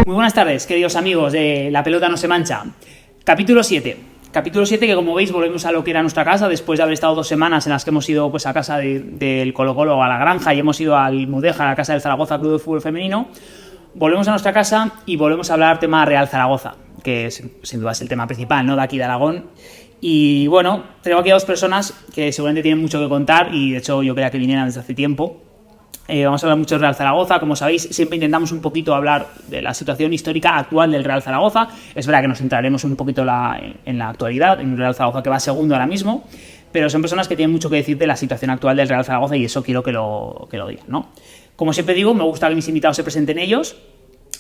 Muy buenas tardes, queridos amigos de La Pelota No Se Mancha. Capítulo 7. Capítulo 7 que, como veis, volvemos a lo que era nuestra casa después de haber estado 2 semanas en las que hemos ido pues, a casa del Colo-Colo, a la granja, y hemos ido al Mudeja, a la casa del Zaragoza Club de Fútbol Femenino. Volvemos a nuestra casa y volvemos a hablar tema Real Zaragoza, que sin duda es el tema principal, ¿no?, de aquí de Aragón. Y bueno, tengo aquí a 2 personas que seguramente tienen mucho que contar y de hecho yo quería que vinieran desde hace tiempo. Vamos a hablar mucho del Real Zaragoza. Como sabéis, siempre intentamos un poquito hablar de la situación histórica actual del Real Zaragoza. Es verdad que nos centraremos un poquito en la actualidad, en el Real Zaragoza, que va segundo ahora mismo, pero son personas que tienen mucho que decir de la situación actual del Real Zaragoza y eso quiero que lo digan, ¿no? Como siempre digo, me gusta que mis invitados se presenten ellos,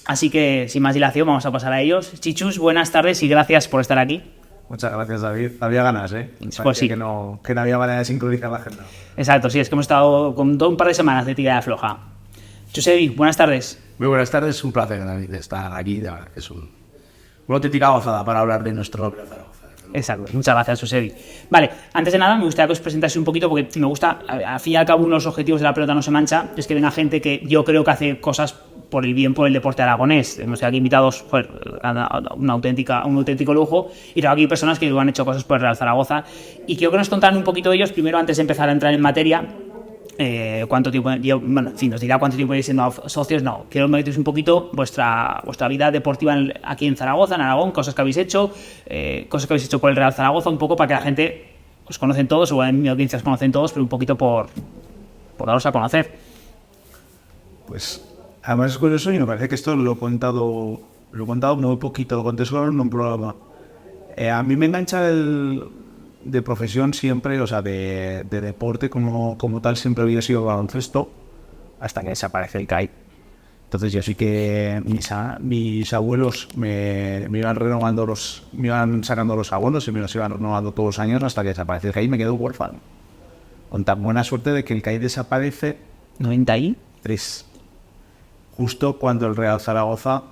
así que sin más dilación vamos a pasar a ellos. Chichus, buenas tardes y gracias por estar aquí. Muchas gracias, David. Había ganas, ¿eh? Pues sí. Que no había manera de sincronizar la agenda. Exacto, sí, es que hemos estado con un par de semanas de tirada floja. Josebi, buenas tardes. Muy buenas tardes, un placer, David, estar aquí. De verdad, es una auténtica gozada para hablar de nuestro Real Zaragoza. Exacto, muchas gracias, Josebi. Vale, antes de nada me gustaría que os presentaseis un poquito porque me gusta, al fin y al cabo, uno de los objetivos de La Pelota No Se Mancha es que venga gente que yo creo que hace cosas por el bien, por el deporte aragonés. Hemos aquí invitados, un auténtico lujo, y tengo aquí personas que han hecho cosas por el Real Zaragoza y quiero que nos contaran un poquito de ellos, primero antes de empezar a entrar en materia. Cuánto tiempo bueno, en fin, nos dirá cuánto tiempo lleváis siendo socios. No, quiero meteros un poquito vuestra vida deportiva aquí en Zaragoza, en Aragón, cosas que habéis hecho, cosas que habéis hecho por el Real Zaragoza, un poco para que la gente os conocen todos, o en mi audiencia os conocen todos, pero un poquito por daros a conocer. Pues además es curioso y me parece que esto lo he contado muy poquito, lo conté solo en un programa. A mí me engancha de profesión siempre, o sea, de deporte como tal, siempre había sido baloncesto, hasta que desaparece el CAI. Entonces yo sí que mis abuelos me iban sacando los abonos y me los iban renovando todos los años hasta que desaparece el CAI y me quedo huérfano. Con tan buena suerte de que el CAI desaparece 93, justo cuando el Real Zaragoza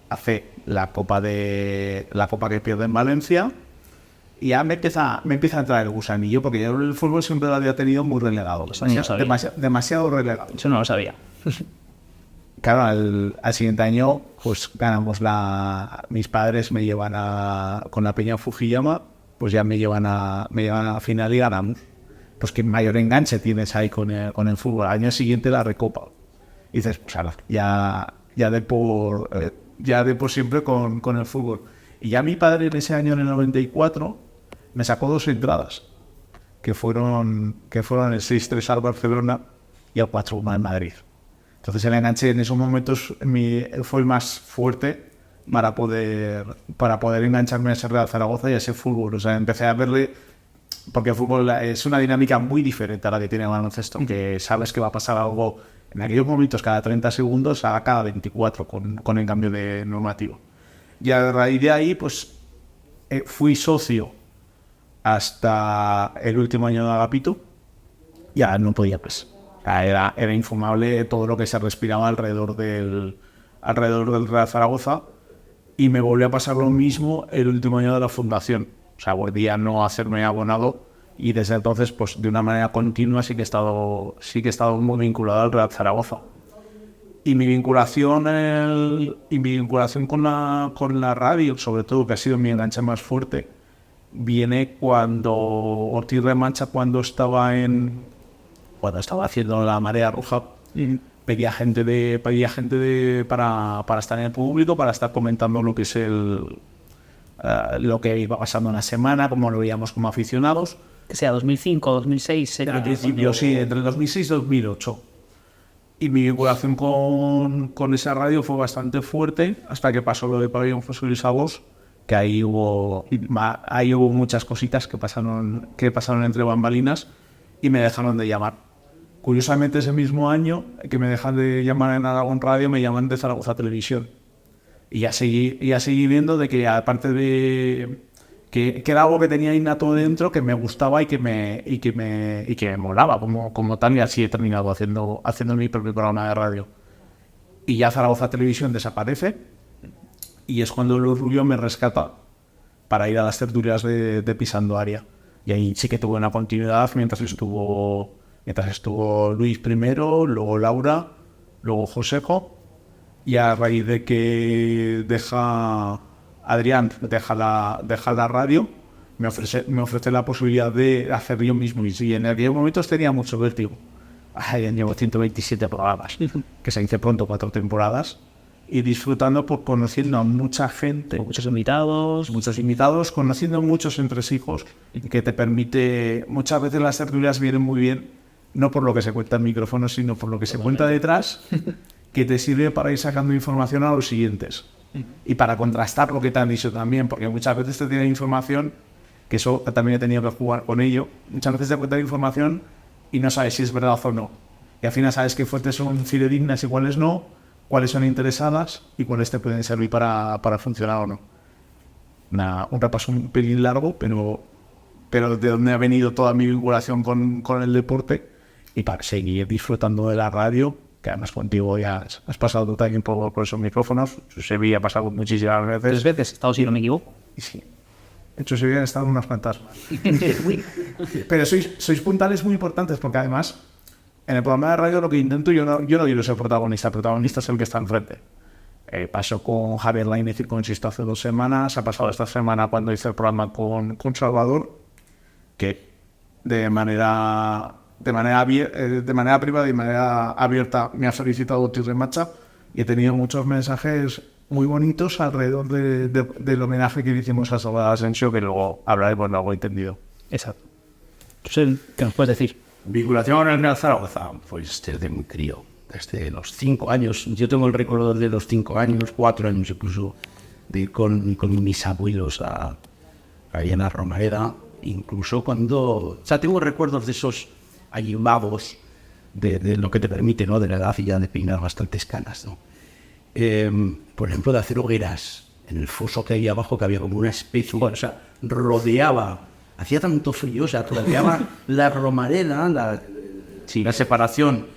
hace la copa que pierde en Valencia. Y ya me empieza a entrar el gusanillo, porque yo el fútbol siempre lo había tenido muy relegado. Demasiado relegado. Eso no lo sabía. Claro, al siguiente año, pues ganamos mis padres me llevan con la Peña Fujiyama, pues ya me llevan a final y ganamos. Pues qué mayor enganche tienes ahí con el fútbol. Al año siguiente la recopa. Y dices, pues ya de por siempre con el fútbol. Y ya mi padre en ese año, en el 94, me sacó 2 entradas, que fueron el 6-3 al Barcelona y el 4-1 al Madrid. Entonces el enganche en esos momentos fue el más fuerte para poder engancharme a ese Real Zaragoza y a ese fútbol. O sea, empecé a verle, porque el fútbol es una dinámica muy diferente a la que tiene el baloncesto, que sabes que va a pasar algo en aquellos momentos cada 30 segundos a cada 24 con el cambio de normativo. Y a raíz de ahí, pues fui socio hasta el último año de Agapito. Ya no podía, pues. Era infumable todo lo que se respiraba alrededor del Real Zaragoza. Y me volvió a pasar lo mismo el último año de la fundación. O sea, volví a no hacerme abonado. Y desde entonces, pues de una manera continua sí que he estado muy vinculado al Real Zaragoza. Y mi vinculación con la radio, sobre todo, que ha sido mi enganche más fuerte, viene cuando Ortiz Remancha, cuando estaba haciendo La Marea Roja, pedía gente para estar en el público, para estar comentando lo que es lo que iba pasando en la semana, cómo lo veíamos como aficionados. Que sea 2005, 2006... Yo sí, entre 2006 y 2008. Y mi vinculación con esa radio fue bastante fuerte hasta que pasó lo de Pabellón José Luis Agos, que ahí hubo muchas cositas que pasaron entre bambalinas y me dejaron de llamar. Curiosamente, ese mismo año que me dejan de llamar en Aragón Radio, me llaman de Zaragoza Televisión. Y ya seguí viendo de que, aparte de que era algo que tenía innato dentro, que me gustaba y que me molaba como tal, y así he terminado haciendo mi propio programa de radio. Y ya Zaragoza Televisión desaparece y es cuando Luis Rubio me rescata para ir a las tertulias de Pisando Área. Y ahí sí que tuve una continuidad mientras estuvo Mientras estuvo Luis primero, luego Laura, luego Josejo, y a raíz de que Adrián deja la radio, me ofrece la posibilidad de hacer yo mismo. Y sí, en aquellos momentos tenía mucho vértigo. Ay, llevo 127 programas, que se dice pronto, 4 temporadas, y disfrutando por conociendo a mucha gente. Muchos invitados. Conociendo muchos entresijos, que te permite... Muchas veces las tertulias vienen muy bien, no por lo que se cuenta en micrófonos, sino por lo que se cuenta detrás, que te sirve para ir sacando información a los siguientes. Y para contrastar lo que te han dicho también, porque muchas veces te tienen información, que eso también he tenido que jugar con ello, muchas veces te cuentan información y no sabes si es verdad o no. Y al final sabes qué fuentes son fidedignas y cuáles no, cuáles son interesadas y cuáles te pueden servir para funcionar o no. Un repaso un pelín largo, pero de donde ha venido toda mi vinculación con el deporte y para seguir disfrutando de la radio, que además contigo ya has pasado tú también por esos micrófonos. Sevilla ha pasado muchísimas veces. 3 veces, Estados Unidos, no me equivoco. Y sí. De hecho, Sevilla han estado unas cuantas más. Pero sois puntales muy importantes porque además en el programa de radio lo que intento, yo no quiero ser protagonista. El protagonista es el que está enfrente. Pasó con Javier Lainez y con Sisto hace 2 semanas. Ha pasado esta semana cuando hice el programa con Salvador, que de manera privada y de manera abierta me ha felicitado Tirre Macha y he tenido muchos mensajes muy bonitos alrededor del homenaje que le hicimos a Salvador Asensio, que luego hablaremos de algo entendido. Exacto. ¿Qué nos puedes decir? Vinculación con el Real Zaragoza, pues desde muy crío, desde los 5 años. Yo tengo el récord de los 5 años, 4 años incluso, de ir con mis abuelos ahí en la Romareda, incluso cuando... O sea, tengo recuerdos de esos ayudados de lo que te permite, ¿no? De la edad y ya de peinar bastantes canas, ¿no? Por ejemplo, de hacer hogueras en el foso que había abajo, que había como una especie, o sea, rodeaba, hacía tanto frío, o sea, rodeaba la Romareda, la separación,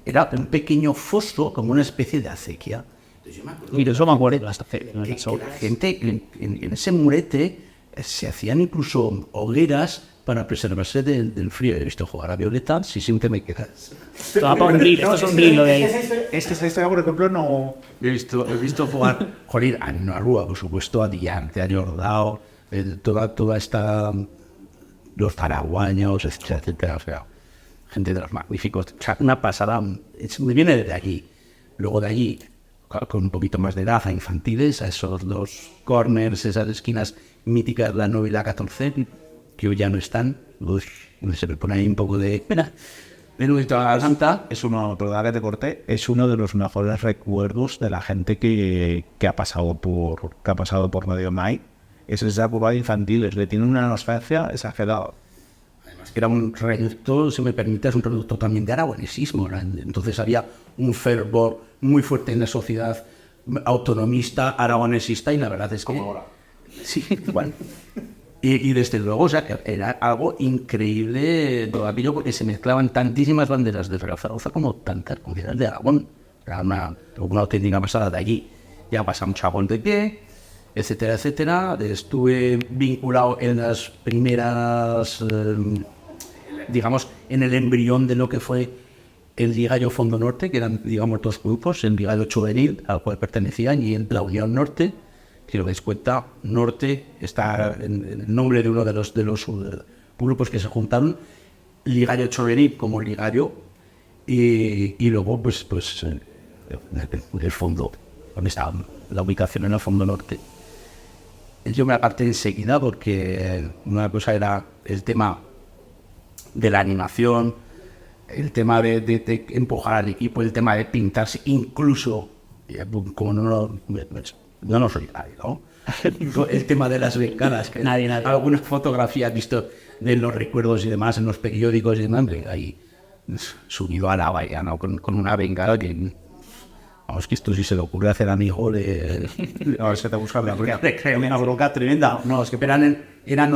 era un pequeño foso, como una especie de acequia. Entonces, yo me acuerdo, Mira, eso me acuerdo. que la gente en ese murete se hacían incluso hogueras para preservarse del frío. He visto jugar a Violeta, si siempre me quedas. Esto va para un grill, esto es un grill lo de ahí. Esta historia, por ejemplo, no... He visto jugar, joder, a Nino Arrua, por supuesto, a Diante, a Jordao, toda esta... los paraguayos, etcétera, o sea, gente de los magníficos. O sea, una pasada, me viene desde allí. Luego de allí, con un poquito más de edad, a infantiles, a esos 2 corners, esas esquinas míticas, la 9 y la 14, que hoy ya no están. Se me pone ahí un poco de pena. Benito a la Santa. Es uno, perdona que te corté, es uno de los mejores recuerdos de la gente que ha pasado por Radio Mai. Es esa curva de infantiles, le tiene una nostalgia exagerada. Además que era un reducto, si me permites, un reducto también de aragonesismo. Entonces había un fervor muy fuerte en la sociedad autonomista, aragonesista, y la verdad es que... Como ahora. Sí, igual. Y desde luego, o sea, que era algo increíble todo aquello, porque se mezclaban tantísimas banderas de Real Zaragoza como tantas comunidades de Aragón. Era una auténtica pasada. De allí ya pasamos Chagón de pie, etcétera, etcétera. Estuve vinculado en las primeras, digamos, en el embrión de lo que fue el Ligallo Fondo Norte, que eran, digamos, 2 grupos, el Ligallo Juvenil, al cual pertenecían, y en la Unión Norte. Si os dais cuenta, Norte está en el nombre de uno de los grupos que se juntaron, Ligallo Juvenil como Ligallo, y luego, pues el fondo, donde está la ubicación en el Fondo Norte. Yo me aparté enseguida porque una cosa era el tema de la animación, el tema de empujar al equipo, el tema de pintarse, incluso, como no soy nadie, ¿no? El tema de las bengalas, que nadie. Algunas fotografías visto de los recuerdos y demás en los periódicos y demás, ahí subido a la valla, ¿no? Con una bengala que... Vamos, que esto sí se le ocurre hacer a mi hijo No, es que te busca una bronca tremenda. No, es que eran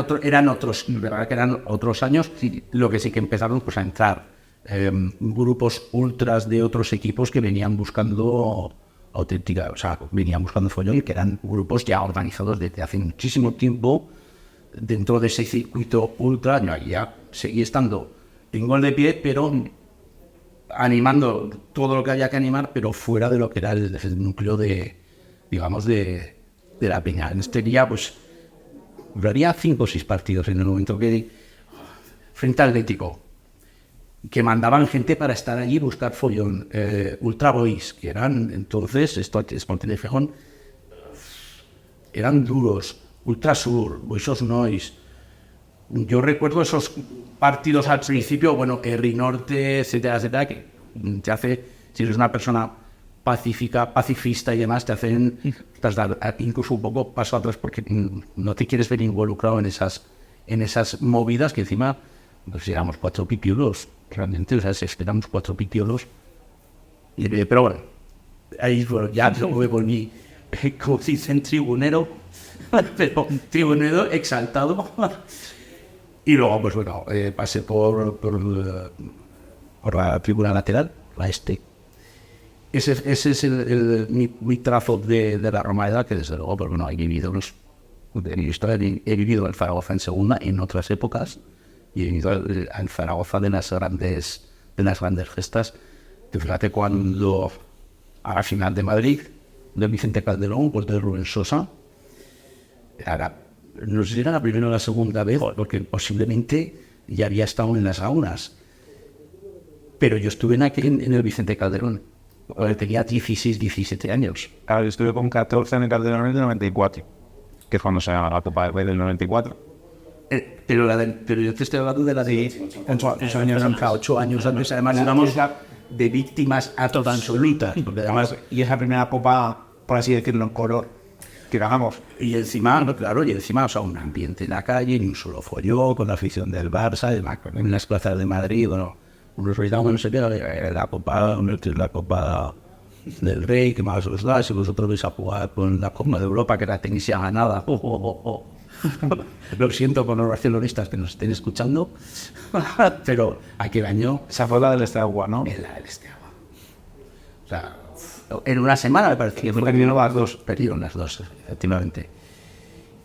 otros, ¿verdad? Que eran otros años, lo que sí que empezaron pues a entrar grupos ultras de otros equipos que venían buscando auténtica, o sea, venían buscando follón, que eran grupos ya organizados desde hace muchísimo tiempo dentro de ese circuito ultra. Ya seguía estando en gol de pie, pero animando todo lo que había que animar, pero fuera de lo que era el núcleo de, digamos, de la peña. En este día, pues, habría 5 o 6 partidos en el momento que, frente al Atlético, que mandaban gente para estar allí y buscar follón. Ultra Boys, que eran entonces, esto es Monte Fejón, eran duros. Ultra Sur, Boys of Noise. Yo recuerdo esos partidos al principio, bueno, Herri Norte, etcétera, etcétera, que te hace, si eres una persona pacifista y demás, te hacen dar incluso un poco paso atrás porque no te quieres ver involucrado en esas movidas que encima, pues éramos 4 pipiolos, realmente, o sea, éramos 4 pipiolos. Pero bueno, ahí bueno, ya me volví, como se dice, tribunero, pero tribunero exaltado. Y luego, pues bueno, pasé por la tribuna lateral, la este. Ese es mi trazo de la Romareda, que desde luego, porque no he vivido he vivido el Zaragoza en segunda en otras épocas, y he vivido el Zaragoza de las grandes gestas. Que fíjate cuando a la final de Madrid, de Vicente Calderón, pues de Rubén Sosa, no sé si era la primera o la segunda vez, porque posiblemente ya había estado en las aunas. Pero yo estuve en el Vicente Calderón. Tenía 16, 17 años. Claro, yo estuve con 14 en el Calderón en el 94, que es cuando se llama la Copa del Rey del 94. Pero yo te estoy hablando de la de 8 años antes. Además, éramos de víctimas absolutas. Porque además, Y esa primera Copa, por así decirlo, en color, que ganamos. y encima, o sea, un ambiente en la calle, ni un solo folló, con la afición del Barça, en las plazas de Madrid, bueno, unos olvidamos, no sé qué, la Copa del Rey, que más os da, si vosotros vais a jugar con la Copa de Europa, que la tenéis ya ganada. Lo siento por los barcelonistas que nos estén escuchando, pero aquel año Esa fue la del Estagua, ¿no? en la del Esteaba. O sea, en una semana me parece que Perdieron las dos. Perdieron las dos, efectivamente.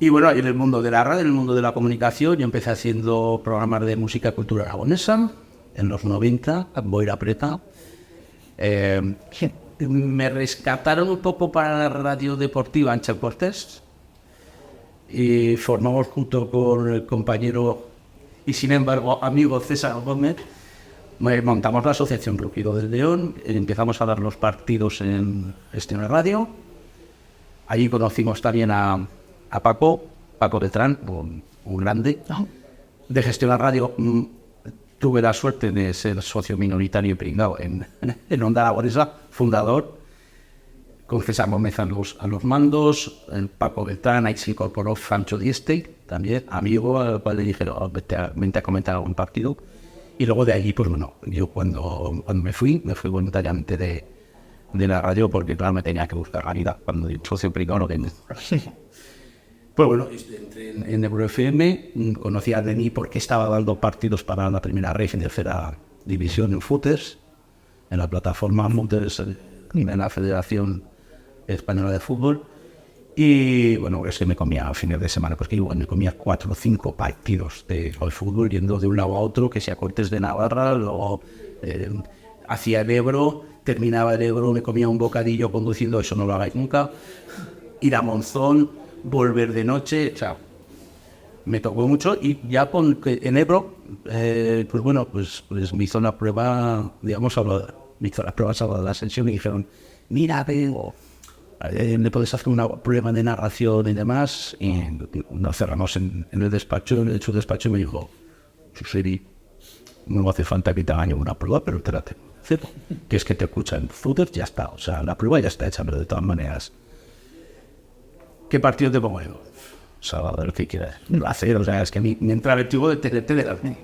Y bueno, en el mundo de la radio, en el mundo de la comunicación, yo empecé haciendo programas de música y cultura aragonesa, en los 90, Boira Preta. Me rescataron un poco para la radio deportiva Ancha Cortés, y formamos junto con el compañero y sin embargo amigo César Gómez, montamos la asociación Rugido del León, empezamos a dar los partidos en Gestión de Radio. Allí conocimos también a Paco Beltrán, un grande de Gestión de Radio. Tuve la suerte de ser socio minoritario y pringado en Onda Aragonesa, fundador, con César Gómez a los mandos, el Paco Beltrán. Ahí se incorporó Francho Dieste, también amigo, al cual le dijeron, vente a comentar algún partido. Y luego de allí, pues bueno, yo cuando me fui voluntariamente de la radio, porque claro, me tenía que buscar la vida cuando el socio pringado no tenía. Pues bueno, entré en Ebro FM, conocí a Denis porque estaba dando partidos para la primera red en tercera división en Footers, en la plataforma Footers, en la Federación Española de Fútbol. Y bueno, es que me comía a fines de semana, pues que igual me comía 4 o 5 partidos de fútbol, yendo de un lado a otro, que sea Cortes de Navarra, luego hacia el Ebro, terminaba el Ebro, me comía un bocadillo conduciendo, eso no lo hagáis nunca, ir a Monzón, volver de noche, o sea, me tocó mucho. Y ya en Ebro, pues bueno, pues me hizo una prueba, digamos, me hizo las pruebas a la ascensión y dijeron, mira, le puedes hacer una prueba de narración y demás. Y nos cerramos en el despacho, en su despacho, y me dijo, Suseri, no hace falta que te haga ninguna prueba, pero te la tengo que hacer, que es que te escuchan Footers, ya está, o sea, la prueba ya está hecha, pero de todas maneras, ¿qué partido te pongo yo? O sea, a ver lo que quieras hacer. O sea, es que a mí me entra el vértigo de tenerte delante.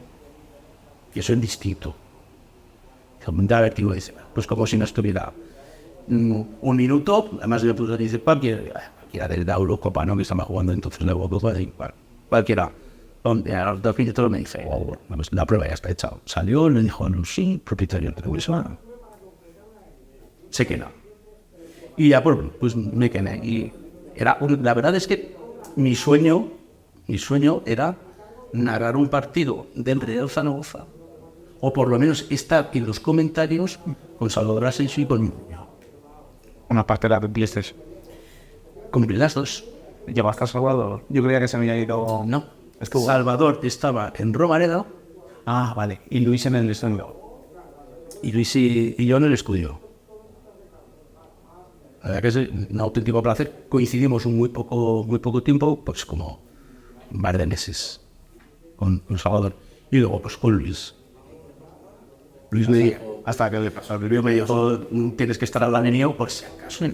Y eso es distinto. Me entra el vértigo de decir, pues como si no estuviera un minuto. Además, me puse a decir, cualquiera del Eurocopa, ¿no? Que estaba jugando entonces la Eurocopa, cualquiera. A los 2 minutos me dice, la prueba ya está hecha. Salió, le dijo, no, sí, propietario de televisión. Se queda. Y ya, pues me quedé. Y la verdad es que mi sueño era narrar un partido del Real Zaragoza o por lo menos estar en los comentarios con Salvador Asensio y con Una parte de la cumpliste. cumplí las dos. ¿Llevaste a Salvador? Yo creía que se había ido... No. Estuvo. Salvador estaba en Romareda Ah, vale. Y Luis en el estudio. y Luis y yo en el estudio. La verdad que es un auténtico placer. Coincidimos un muy poco tiempo, pues como un par de meses con Salvador. Y luego pues con Luis. Luis me dijo, Hasta que le pasó el Luis me dijo, tienes que estar hablando en por si acaso,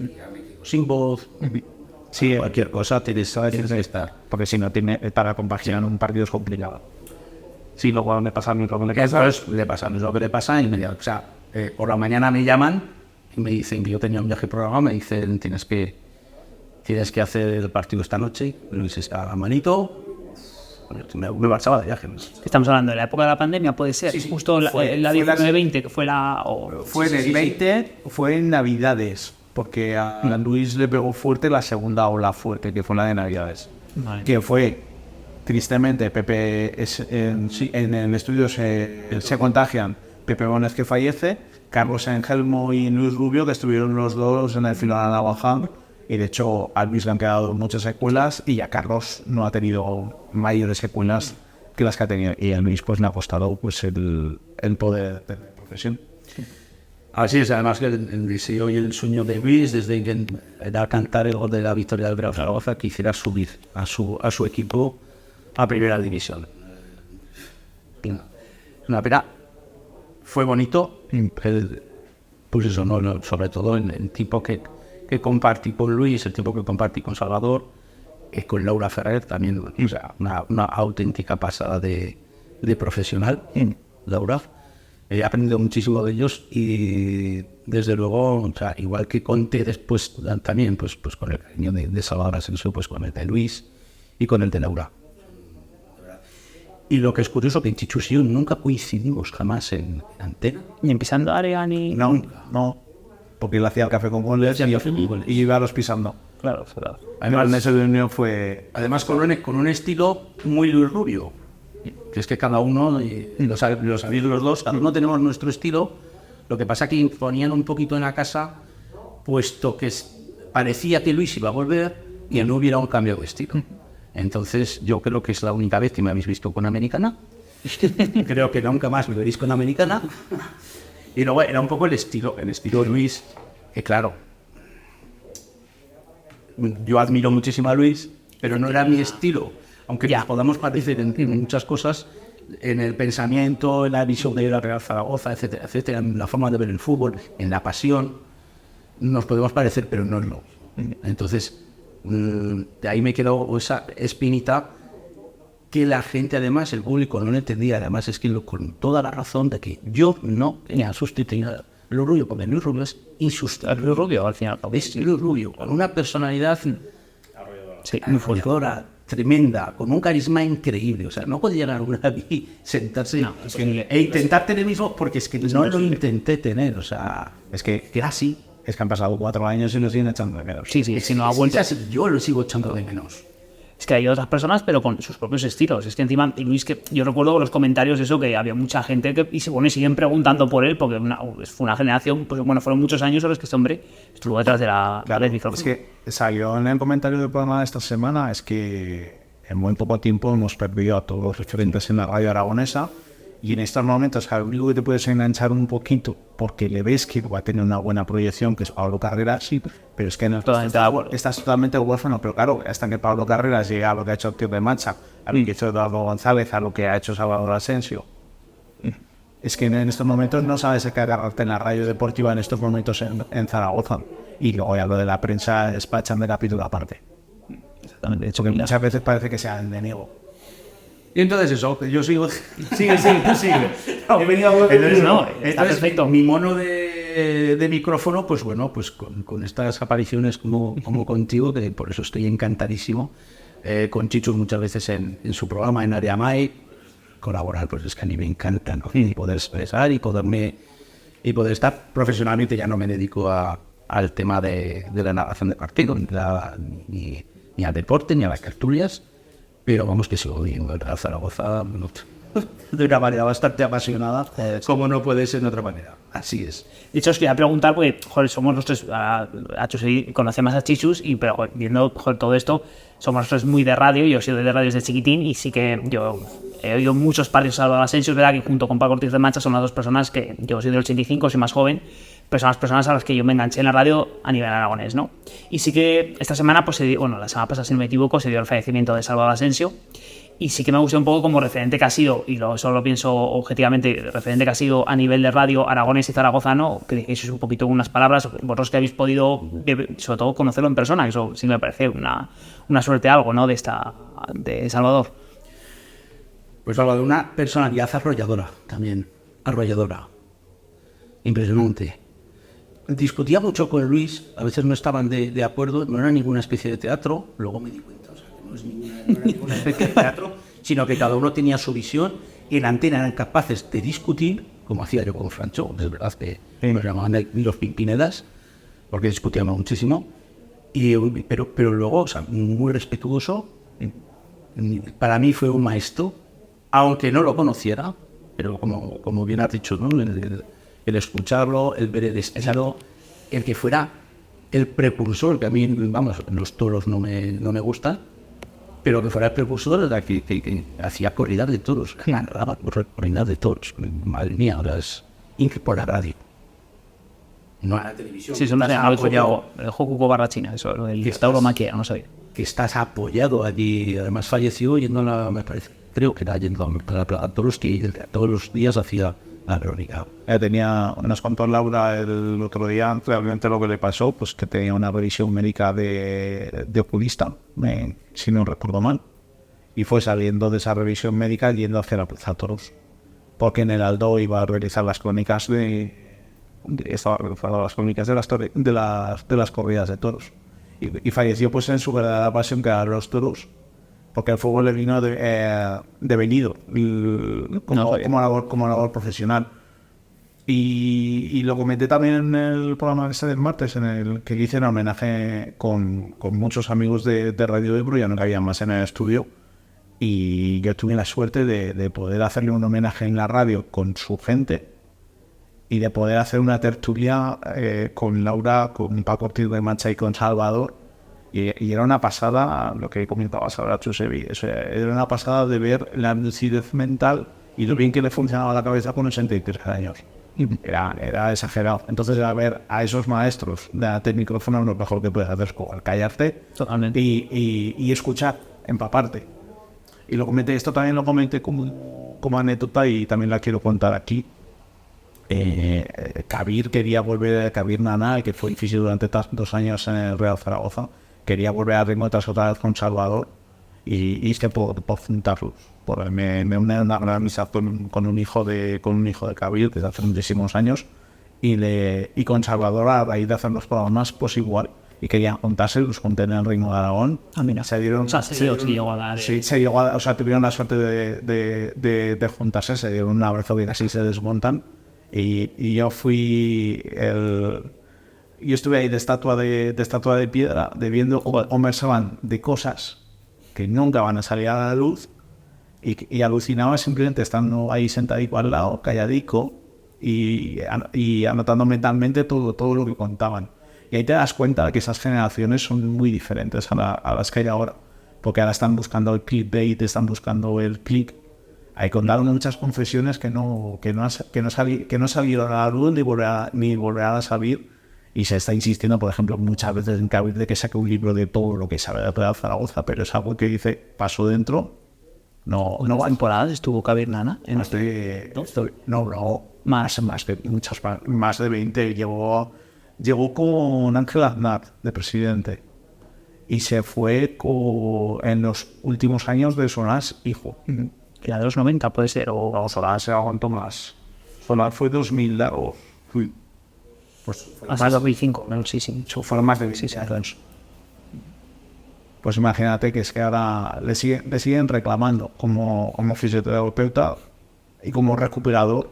sin voz, Sí, cualquier cosa, tienes que estar. porque si no tiene para compaginar un partido es complicado. Sí, luego me pasa a mí con el que Eso es, le pasa lo que le pasa y o sea, por la mañana me llaman y me dicen que yo tenía un viaje programado, me dicen tienes que hacer el partido esta noche, Luis está a manito, me marchaba de viaje. Estamos hablando de la época de la pandemia, puede ser. Sí, Justo la fue 19-20, que fue la... o- Fue en el 20, fue en Navidades, porque a Luis le pegó fuerte la segunda ola fuerte, que fue la de Navidades. Vale. Que fue, tristemente, Pepe en el estudio se contagian. Pepe Bones, que fallece, Carlos Engelmo y Luis Rubio, que estuvieron los dos en el filo de la navaja. Y de hecho, a Luis le han quedado muchas secuelas y a Carlos no ha tenido mayores secuelas que las que ha tenido. Y a Luis pues le ha costado pues el poder de la profesión. Así es, además que el deseo y el sueño de Luis, desde que era cantar el gol de la victoria del Real Zaragoza, que hiciera subir a su equipo a primera división. Una pena. Fue bonito, pues eso, ¿no? Sobre todo en el tiempo que compartí con Luis, el tiempo que compartí con Salvador, con Laura Ferrer también, o sea, una auténtica pasada de profesional, Laura. He aprendido muchísimo de ellos y desde luego, o sea, igual que conté después también, pues con el cariño de Salvador Asensio, pues con el de Luis y con el de Laura. Y lo que es curioso, que en Chichus y yo nunca coincidimos jamás en antena. Ni en pisando área, ni... No, porque él hacía el café con goles y iba a los pisando. Claro, claro. Además, en esa reunión fue... Además con un estilo muy Luis Rubio, que es que cada uno, y los sabéis los dos, cada uno tenemos nuestro estilo. Lo que pasa que imponían un poquito en la casa, puesto que parecía que Luis iba a volver y no hubiera un cambio de estilo. Entonces yo creo que es la única vez que me habéis visto con Americana. Creo que nunca más me veréis con Americana. Y luego era un poco el estilo de Luis, que claro, yo admiro muchísimo a Luis, pero no era mi estilo. Aunque nos podamos parecer en muchas cosas, en el pensamiento, en la visión de la Real Zaragoza, etcétera, etcétera, en la forma de ver el fútbol, en la pasión, nos podemos parecer, pero no es lo. Entonces, de ahí me quedó esa espinita que la gente, además, el público no lo entendía. Además, es que con toda la razón de que yo no tenía sustituir a Luis Rubio, porque Luis Rubio es insustituible. Luis Rubio, al final. Es Luis Rubio, con una personalidad Sí, muy folclora, tremenda, con un carisma increíble. O sea, no puede llegar una vez y sentarse e intentar tener mismo, porque es que no lo intenté tener. O sea, Es que era así. Es que han pasado 4 años y nos siguen echando de menos. sí, si no ha vuelto. Es así, yo lo sigo echando de menos. Es que hay otras personas, pero con sus propios estilos. Es que encima, y Luis, que yo recuerdo los comentarios eso, que había mucha gente que siguen preguntando por él, porque fue una generación, pues bueno, fueron muchos años a los que este hombre estuvo detrás de la Claro, del micrófono. es que salió en el comentario del programa de esta semana, es que en muy poco tiempo hemos perdido a todos los referentes en la radio aragonesa, y en estos momentos, claro, lo único que te puedes enganchar un poquito, porque le ves que va a tener una buena proyección, que es Pablo Carreras, sí, pero es que no Totalmente de acuerdo. estás totalmente huérfano, pero claro, hasta que Pablo Carreras llega a lo que ha hecho el tío de Mancha, a lo que ha hecho Eduardo González, a lo que ha hecho Salvador Asensio. Es que en estos momentos no sabes qué agarrarte en la radio deportiva en estos momentos en Zaragoza. Y luego ya lo de la prensa despachan de capítulo aparte. Exactamente. De hecho, Porque muchas veces parece que sean de niego. Y entonces eso, yo sigo... sigue. Entonces, no, está perfecto. Mi mono de micrófono, pues bueno, pues con estas apariciones como contigo, que por eso estoy encantadísimo, con Chichus muchas veces en su programa en Área Mai, colaborar, pues es que a mí me encanta, ¿no? Y poder expresar y poder estar profesionalmente. Ya no me dedico al tema de la narración de partidos, ni al deporte, ni a las tertulias, pero vamos, que sigo viendo el Real Zaragoza, de una manera bastante apasionada, como no puede ser de otra manera. Así es. De hecho, os quería preguntar, porque, joder, somos los tres, a Chus conoce más a Chichus, y, pero joder, viendo joder, todo esto, somos los tres muy de radio, yo he sido de radio desde chiquitín, y sí que yo he oído muchos partidos a Salvador Asensio, es verdad que junto con Paco Ortiz de Mancha son las dos personas que, yo soy del 85, soy más joven, pero son las personas a las que yo me enganché en la radio a nivel aragonés, ¿no? Y sí que esta semana, pues, la semana pasada, si no me equivoco, se dio el fallecimiento de Salvador Asensio, y sí que me gusta un poco como referente que ha sido, y solo lo pienso objetivamente, referente que ha sido a nivel de radio aragonés y zaragozano, que dijéis un poquito unas palabras, vosotros que habéis podido, sobre todo, conocerlo en persona, que eso sí me parece una suerte algo, ¿no?, de Salvador. Pues habla de una personalidad arrolladora, también, arrolladora. Impresionante. Discutía mucho con Luis, a veces no estaban de acuerdo, no era ninguna especie de teatro, luego me di cuenta, o sea, que no era ninguna especie de teatro, sino que cada uno tenía su visión y en la antena eran capaces de discutir, como hacía yo con Francho, es verdad que nos llamaban los Pinedas, porque discutíamos muchísimo, pero luego, o sea, muy respetuoso, para mí fue un maestro, aunque no lo conociera, pero como bien has dicho, ¿no? El escucharlo, el ver el estilo, el que fuera el precursor, que a mí, vamos, los toros no me gustan, pero que fuera el precursor era que hacía corridas de toros, narraba corridas de toros, madre mía, ahora es por la radio, no a la televisión. Sí, eso me ha apoyado el Jocuco Barrachina, eso, lo del tauromaquia, no sabía. Que estás apoyado allí, además falleció yendo a la, me parece, creo que era yendo a toros que todos los días hacía la crónica. Nos contó Laura el otro día realmente lo que le pasó, pues que tenía una revisión médica de oculista, si no recuerdo mal, y fue saliendo de esa revisión médica yendo hacia la Plaza Toros, porque en el Aldo iba a realizar las crónicas estaba realizando las crónicas de las corridas de toros, y falleció pues en su verdadera pasión, que eran los toros, porque el fuego le vino de venido como labor profesional. Y lo comenté también en el programa ese del martes, en el que hice un homenaje con muchos amigos de Radio Ebro, ya no cabía más en el estudio, y yo tuve la suerte de poder hacerle un homenaje en la radio con su gente y de poder hacer una tertulia con Laura, con Paco Ortiz de Mancha y con Salvador. Y era una pasada, lo que comentabas ahora, Chusevi, era una pasada de ver la lucidez mental y lo bien que le funcionaba la cabeza con 83 años. Era exagerado. Entonces, a ver a esos maestros de micrófono, lo mejor que puedes hacer es callarte. Totalmente. Y escuchar, empaparte. Y esto también lo comenté como anécdota y también la quiero contar aquí. Kabir quería volver, Kabir Nana, que fue difícil durante 2 años en el Real Zaragoza, quería volver a ritmo otra vez con Salvador y hice por juntarlos. Me une una gran amistad con un hijo de Kabir desde hace muchísimos años y con Salvador, a raíz de hacer los programas, pues igual, y querían juntarse, los junté en el Ritmo de Aragón. Mira. Se dieron, tuvieron la suerte de juntarse, se dieron un abrazo que casi se desmontan y yo fui yo estuve ahí de estatua de piedra, viendo cómo conversaban de cosas que nunca van a salir a la luz y alucinaba simplemente estando ahí sentadico al lado, calladico y anotando mentalmente todo lo que contaban. Y ahí te das cuenta de que esas generaciones son muy diferentes a las que hay ahora, porque ahora están buscando el clickbait, están buscando el click. Ahí contaron muchas confesiones que no salieron a la luz ni volverán a salir. Y se está insistiendo, por ejemplo, muchas veces en Kabir de que saque un libro de todo lo que sabe de Real Zaragoza, pero es algo que dice, pasó dentro. No va. ¿Temporadas estuvo Kabir Nana? Más de 20. Llegó con Ángel Aznar de presidente y se fue en los últimos años de Solás hijo. Que era de los 90, puede ser, o Solás se aguantó más. Solás fue 2000 o... Pues hasta 2005, sí. Fueron más de 20 años. Pues imagínate que es que ahora le siguen reclamando como fisioterapeuta y como recuperador,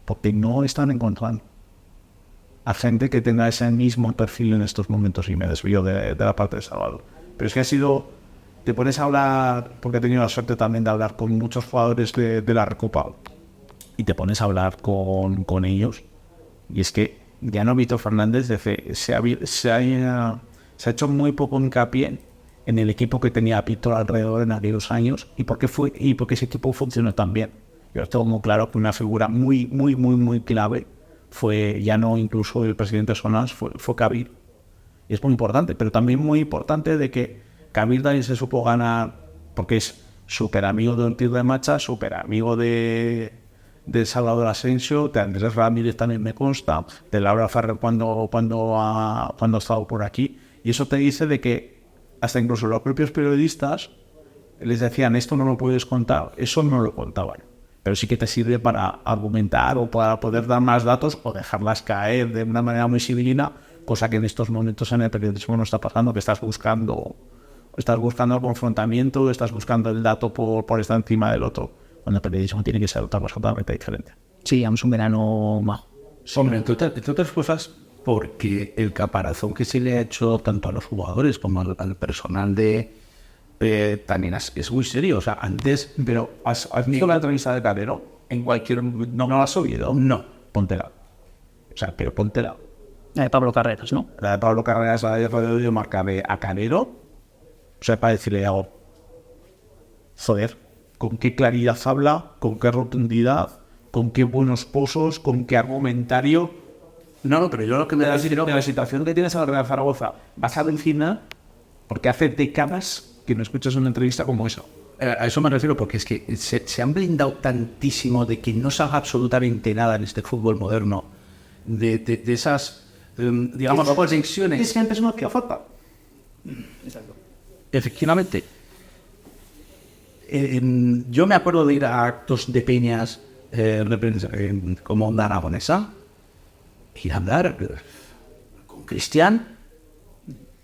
porque no están encontrando a gente que tenga ese mismo perfil en estos momentos, y me desvío de la parte de Salvador. Pero es que ha sido te pones a hablar, porque he tenido la suerte también de hablar con muchos jugadores de la Recopa, y te pones a hablar con ellos, y es que ya no Víctor Fernández se ha hecho muy poco hincapié en el equipo que tenía Víctor alrededor en aquellos años, y por qué ese equipo funcionó tan bien. Yo tengo muy claro que una figura muy clave fue, ya no incluso el presidente Sonás, fue Kabir. Y es muy importante, pero también muy importante de que Kabir también se supo ganar, porque es súper amigo de Ortiz de Macha, súper amigo de Salvador Asensio, de Andrés Ramírez también me consta, de Laura Ferrer cuando ha estado por aquí. Y eso te dice de que hasta incluso los propios periodistas les decían, esto no lo puedes contar, eso no lo contaban. Pero sí que te sirve para argumentar o para poder dar más datos o dejarlas caer de una manera muy civilina, cosa que en estos momentos en el periodismo no está pasando, que estás buscando el confrontamiento, estás buscando el dato por estar encima del otro, cuando el periodismo tiene que ser otra cosa totalmente diferente. Sí, llevamos un verano majo. Hombre, entre otras cosas, porque el caparazón que se le ha hecho tanto a los jugadores como al personal también es muy serio. O sea, antes... Pero, ¿has visto la entrevista de Calero? En cualquier... ¿No la has subido? No. Póntela. O sea, pero póntela. La de Pablo Carreras, ¿no? La de Pablo Carreras, la de Radio Marca a Calero. O sea, para decirle algo. Joder, con qué claridad habla, con qué rotundidad, con qué buenos pozos, con qué argumentario. No, pero yo lo que me da de la situación que tienes en la Real Zaragoza, vas a encima porque hace décadas que no escuchas una entrevista como esa. A eso me refiero, porque es que se han blindado tantísimo de que no se haga absolutamente nada en este fútbol moderno, de esas, digamos, conexiones. Es que antes no hacía falta. Exacto. Efectivamente. Yo me acuerdo de ir a actos de peñas como Onda Aragonesa, ir a hablar con Cristian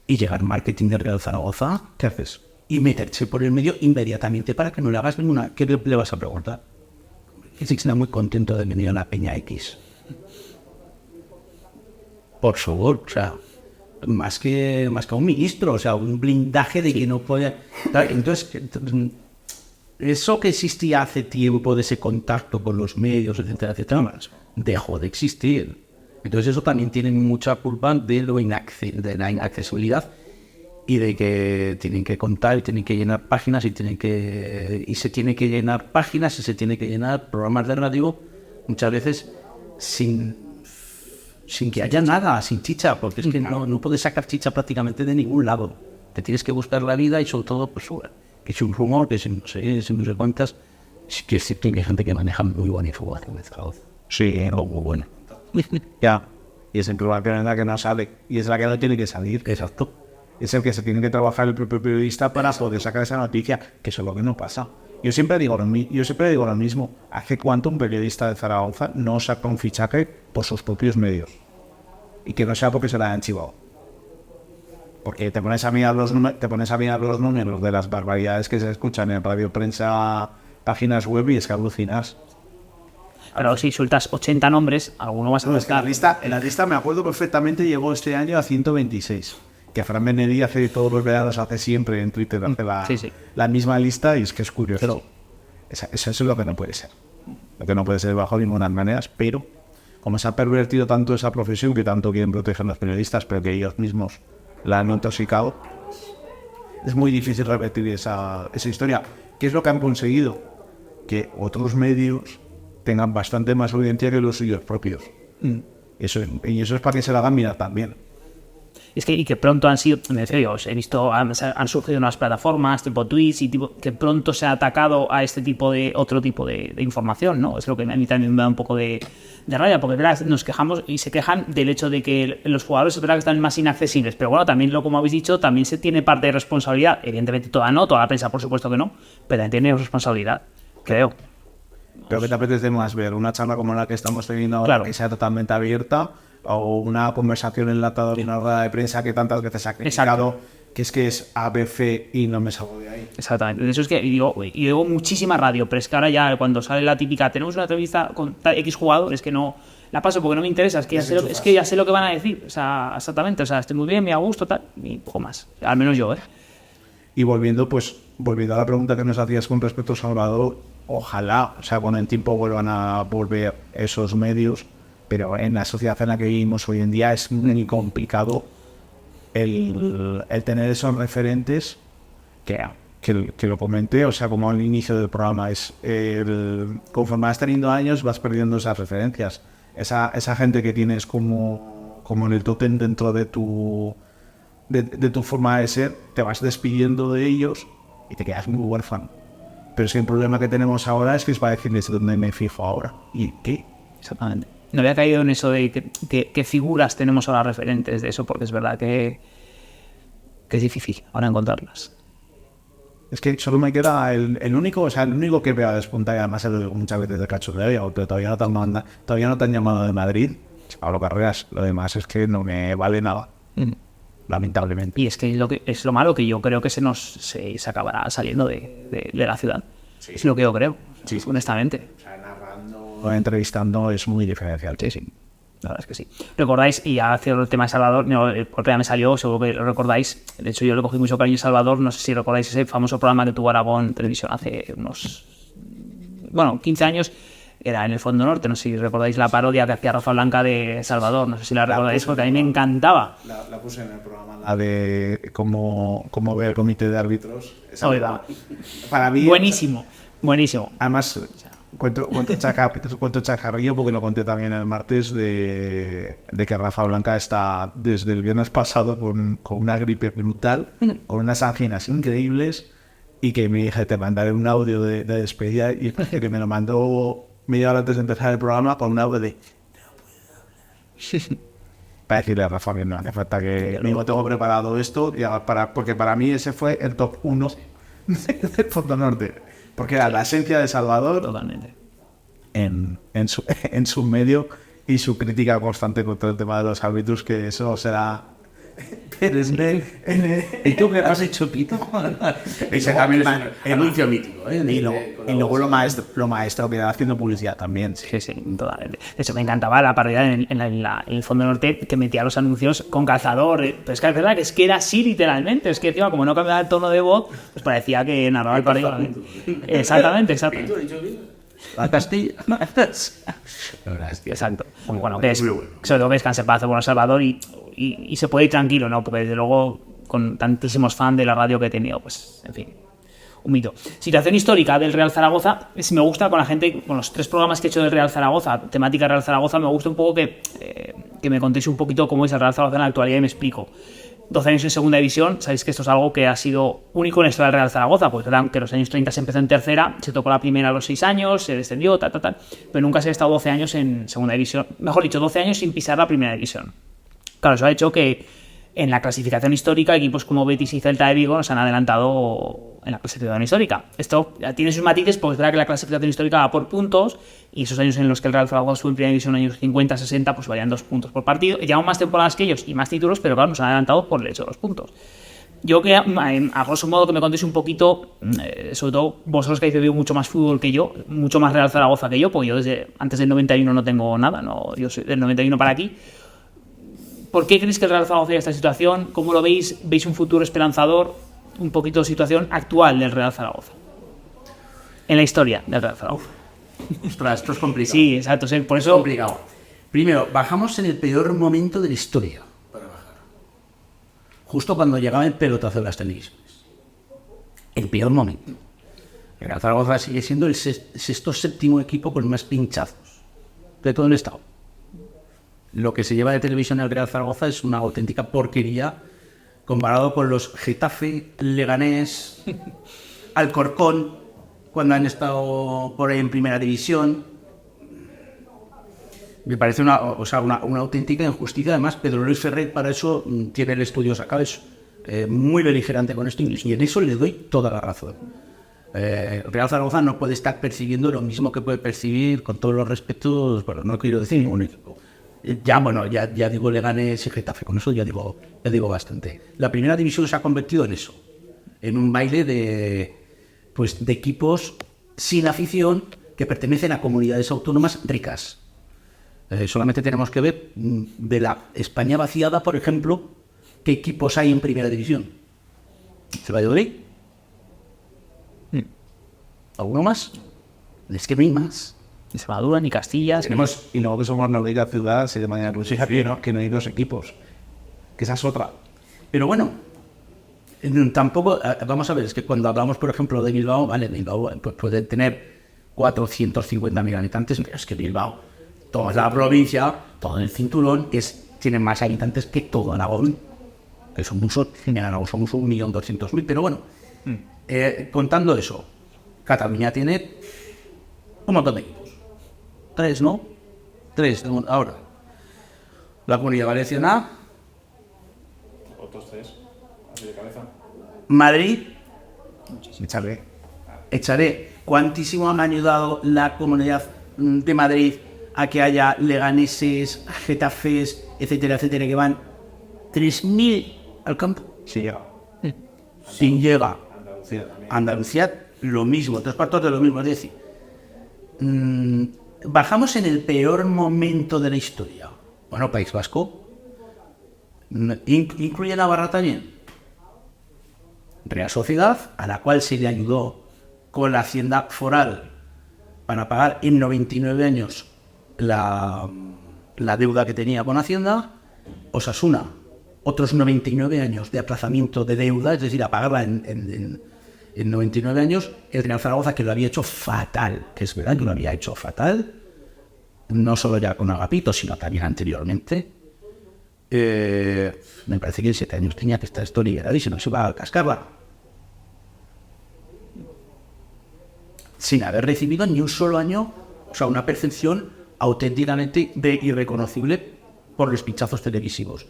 y llegar marketing de Real Zaragoza. ¿Qué haces? Y meterse por el medio inmediatamente para que no le hagas ninguna... ¿Qué le vas a preguntar? Es que está muy contento de venir a la Peña X. Por favor, o sea, más que a un ministro, o sea, un blindaje de que no puede... Entonces, eso que existía hace tiempo de ese contacto con los medios, etcétera, etcétera, dejó de existir. Entonces eso también tiene mucha culpa de la inaccesibilidad y de que tienen que contar y tienen que llenar páginas y se tiene que llenar páginas y se tiene que llenar programas de radio muchas veces sin que haya nada, sin chicha, porque es que no puedes sacar chicha prácticamente de ningún lado. Te tienes que buscar la vida y sobre todo, pues, que es un rumor, que si no sé cuántas, que es cierto que hay gente que maneja muy buena información de Zaragoza. Sí, muy buena. Ya, y es información en la que no sale, y es la que no tiene que salir. Exacto. Es el que se tiene que trabajar el propio periodista para poder sacar esa noticia, que eso es lo que no pasa. Yo siempre digo lo mismo. ¿Hace cuánto un periodista de Zaragoza no saca un fichaje por sus propios medios? Y que no sea porque se la hayan chivado. Porque te pones a mirar los números de las barbaridades que se escuchan en radio, prensa, páginas web, y es que alucinas. Pero si sueltas 80 nombres, alguno vas a buscar. En la lista me acuerdo perfectamente, llegó este año a 126. Que Fran Benedí hace todos los veranos, hace siempre en Twitter, hace la misma lista, y es que es curioso. Pero eso es lo que no puede ser. Lo que no puede ser bajo ninguna manera, pero como se ha pervertido tanto esa profesión que tanto quieren proteger los periodistas, pero que ellos mismos la han intoxicado, es muy difícil repetir esa historia. ¿Qué es lo que han conseguido? Que otros medios tengan bastante más audiencia que los suyos propios. Y eso es para que se la hagan mirar también. Es que, y que pronto han sido, en serio, he visto, han surgido unas plataformas tipo Twitch y que pronto se ha atacado a otro tipo de información, ¿no? Es lo que a mí también me da un poco de rabia, porque ¿verdad? Nos quejamos y se quejan del hecho de que los jugadores es verdad que están más inaccesibles, pero bueno, también como habéis dicho, también se tiene parte de responsabilidad, evidentemente toda la prensa por supuesto que no, pero también tiene responsabilidad, creo. Pero que te apetece más ver una charla como la que estamos teniendo ahora, claro, que sea totalmente abierta, o una conversación enlatada de una rueda de prensa que tantas veces ha criticado, que es ABC y no me salgo de ahí. Exactamente. De eso es que digo muchísima radio, pero es que ahora ya cuando sale la típica, tenemos una entrevista con X jugador, es que no la paso porque no me interesa, es que ya sé lo que van a decir, o sea, exactamente, o sea, estoy muy bien, me da gusto, tal, y poco más, al menos yo, Y volviendo a la pregunta que nos hacías con respecto a Salvador, ojalá, o sea, con el tiempo vuelvan a volver esos medios, pero en la sociedad en la que vivimos hoy en día es muy complicado el tener esos referentes que lo comenté, o sea, como al inicio del programa, conforme vas teniendo años vas perdiendo esas referencias. Esa gente que tienes como en el tótem dentro de tu forma de ser, te vas despidiendo de ellos y te quedas muy huérfano. Pero es que el problema que tenemos ahora es que es para decirles dónde me fijo ahora. ¿Y qué? Exactamente. No había caído en eso de qué figuras tenemos ahora referentes de eso, porque es verdad que es difícil ahora encontrarlas. Es que solo me queda el único que veo a despuntar, y además muchas veces de cachondeo, pero todavía no te han llamado de Madrid. Pablo Carreras, lo demás es que no me vale nada. Lamentablemente. Y es que es lo malo, que yo creo que se acabará saliendo de la ciudad. Sí. Es lo que yo creo, sí, honestamente. O sea, narrando o entrevistando es muy diferencial. Sí. La verdad es que sí. ¿Recordáis? Y ya hacia el tema de Salvador, porque ya me salió, seguro que lo recordáis. De hecho, yo le cogí mucho cariño a Salvador. No sé si recordáis ese famoso programa que tuvo Aragón Televisión hace unos 15 años. Era En el Fondo Norte. No sé si recordáis la parodia que hacía Rafa Blanca de Salvador. No sé si la recordáis, porque a mí me encantaba. La puse en el programa. La de cómo ver el comité de árbitros. Para mí... Buenísimo. Además... Cuento chacarrillo porque lo conté también el martes de que Rafa Blanca está desde el viernes pasado con una gripe brutal, con unas anginas increíbles, y que me dije, te mandaré un audio de despedida, y que me lo mandó media hora antes de empezar el programa con un audio de para decirle a Rafa que no hace falta que digo, tengo preparado esto, porque para mí ese fue el top 1 del Fondo Norte. Porque era la esencia de Salvador. Totalmente. En su medio, y su crítica constante contra el tema de los árbitros, que eso será... ¿Y tú qué has hecho, Pito? Ese también es el anuncio mítico. Y luego lo maestro que era haciendo publicidad también. Sí, totalmente. De hecho, me encantaba la parodia en el Fondo Norte, que metía los anuncios con calzador. Pero es que es verdad que era así literalmente. Es que encima, como no cambiaba el tono de voz, pues parecía que narraba el partido. Exactamente. A Castilla. Exacto. Bueno, que sobre todo que descanse en paz, bueno, Salvador, y se puede ir tranquilo, ¿no? Porque desde luego, con tantísimos fans de la radio que he tenido, pues, en fin, un mito. Situación histórica del Real Zaragoza. Si me gusta, con la gente, con los 3 programas que he hecho del Real Zaragoza, temática Real Zaragoza, me gusta un poco que me contéis un poquito cómo es el Real Zaragoza en la actualidad, y me explico. 12 años en segunda división, sabéis que esto es algo que ha sido único en la historia del Real Zaragoza, pues que en los años 30 se empezó en tercera, se tocó la primera a los 6 años, se descendió, pero nunca se ha estado 12 años en segunda división, mejor dicho, 12 años sin pisar la primera división. Claro, eso ha hecho que en la clasificación histórica equipos como Betis y Celta de Vigo nos han adelantado en la clasificación histórica. Esto tiene sus matices, porque es verdad que la clasificación histórica va por puntos, y esos años en los que el Real Zaragoza estuvo en primera división, años 50, 60, pues valían 2 puntos por partido. Llevamos más temporadas que ellos y más títulos, pero claro, nos han adelantado por el hecho de los puntos. Yo que, a grosso modo, que me contéis un poquito, sobre todo vosotros que habéis vivido mucho más fútbol que yo, mucho más Real Zaragoza que yo, porque yo desde antes del 91 no tengo nada, no, yo soy del 91 para aquí. ¿Por qué creéis que el Real Zaragoza llega a esta situación? ¿Cómo lo veis? ¿Veis un futuro esperanzador? Un poquito de situación actual del Real Zaragoza. En la historia del Real Zaragoza. Ostras, esto es complicado. Sí, exacto. Por eso... Es complicado. Primero, bajamos en el peor momento de la historia para bajar. Justo cuando llegaba el pelotazo de las televisiones. El peor momento. El Real Zaragoza sigue siendo el séptimo equipo con más pinchazos de todo el estado. Lo que se lleva de televisión el Real Zaragoza es una auténtica porquería comparado con los Getafe, Leganés, Alcorcón, cuando han estado por ahí en primera división. Me parece una auténtica injusticia. Además, Pedro Luis Ferrer para eso tiene el estudio sacado, es muy beligerante con esto, y en eso le doy toda la razón. Real Zaragoza no puede estar percibiendo lo mismo que puede percibir, con todos los respetos, bueno, no quiero decir ningún equipo. Ya digo Leganés y Getafe, con eso ya digo bastante. La primera división se ha convertido en eso, en un baile de equipos sin afición que pertenecen a comunidades autónomas ricas. Solamente tenemos que ver de la España vaciada, por ejemplo, qué equipos hay en primera división. ¿Se Valladolid? ¿Alguno más? Es que no hay más. Ni Extremadura, ni Castilla. Y luego que somos la única ciudad, se llama inclusive que no hay dos equipos. Que esa es otra. Pero bueno, tampoco, vamos a ver, es que cuando hablamos, por ejemplo, de Bilbao, vale, Bilbao pues, puede tener 450.000 habitantes, pero es que Bilbao, toda la provincia, todo el cinturón, tiene más habitantes que todo Aragón, que son muchos, en Aragón somos 1.200.000, pero bueno, contando eso, Cataluña tiene un montón de equipos. 3, ¿no? 3, ahora. La Comunidad Valenciana. Otros 3, así de cabeza. Madrid. Echaré. ¿Cuántísimo han ayudado la Comunidad de Madrid a que haya leganeses, getafes, etcétera, etcétera, que van 3.000 al campo? Sí, ya. Sin llega. Andalucía también. Andalucía, lo mismo, 3/4 de lo mismo. Es decir, bajamos en el peor momento de la historia. Bueno, País Vasco. ¿Incluye Navarra también? Real Sociedad, a la cual se le ayudó con la Hacienda Foral para pagar en 99 años la deuda que tenía con Hacienda. Osasuna, otros 99 años de aplazamiento de deuda, es decir, a pagarla en 99 años. El Real Zaragoza, que lo había hecho fatal, que es verdad que lo había hecho fatal, no solo ya con Agapito, sino también anteriormente. Me parece que en 7 años tenía que estar esto liberado y se nos iba a cascarla. Sin haber recibido ni un solo año, o sea, una percepción auténticamente irreconocible por los pinchazos televisivos.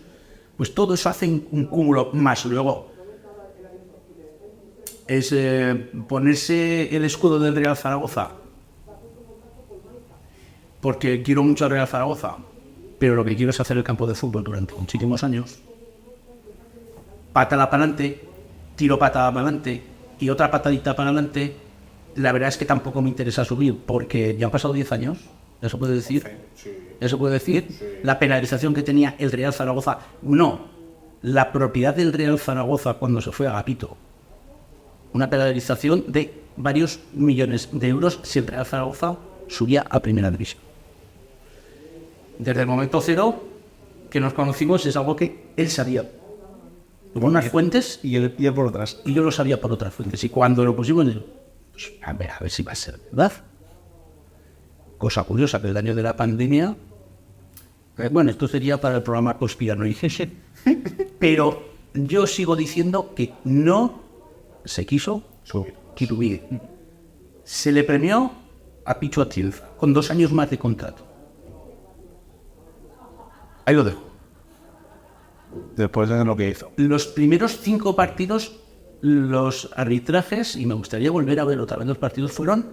Pues todo eso hace un cúmulo más. Luego es ponerse el escudo del Real Zaragoza, porque quiero mucho al Real Zaragoza, pero lo que quiero es hacer el campo de fútbol durante muchísimos años. Patada para adelante, tiro patada para adelante y otra patadita para adelante. La verdad es que tampoco me interesa subir, porque ya han pasado 10 años, ¿eso puede decir? Sí. ¿Eso puede decir? La penalización que tenía el Real Zaragoza, no, la propiedad del Real Zaragoza cuando se fue a Agapito. Una penalización de varios millones de euros si el Real Zaragoza subía a primera división. Desde el momento cero que nos conocimos es algo que él sabía por unas fuentes Y él por otras. y yo lo sabía por otras fuentes. Y cuando lo pusimos, digo, pues, a ver si va a ser verdad. Cosa curiosa, que el año de la pandemia, bueno, esto sería para el programa Conspiranoico, pero yo sigo diciendo que no se quiso subir. Se le premió a Pichu Atilz con 2 años más de contrato. Ahí lo dejo. Después de lo que hizo. Los primeros 5 partidos, los arbitrajes, y me gustaría volver a ver otra vez los partidos, fueron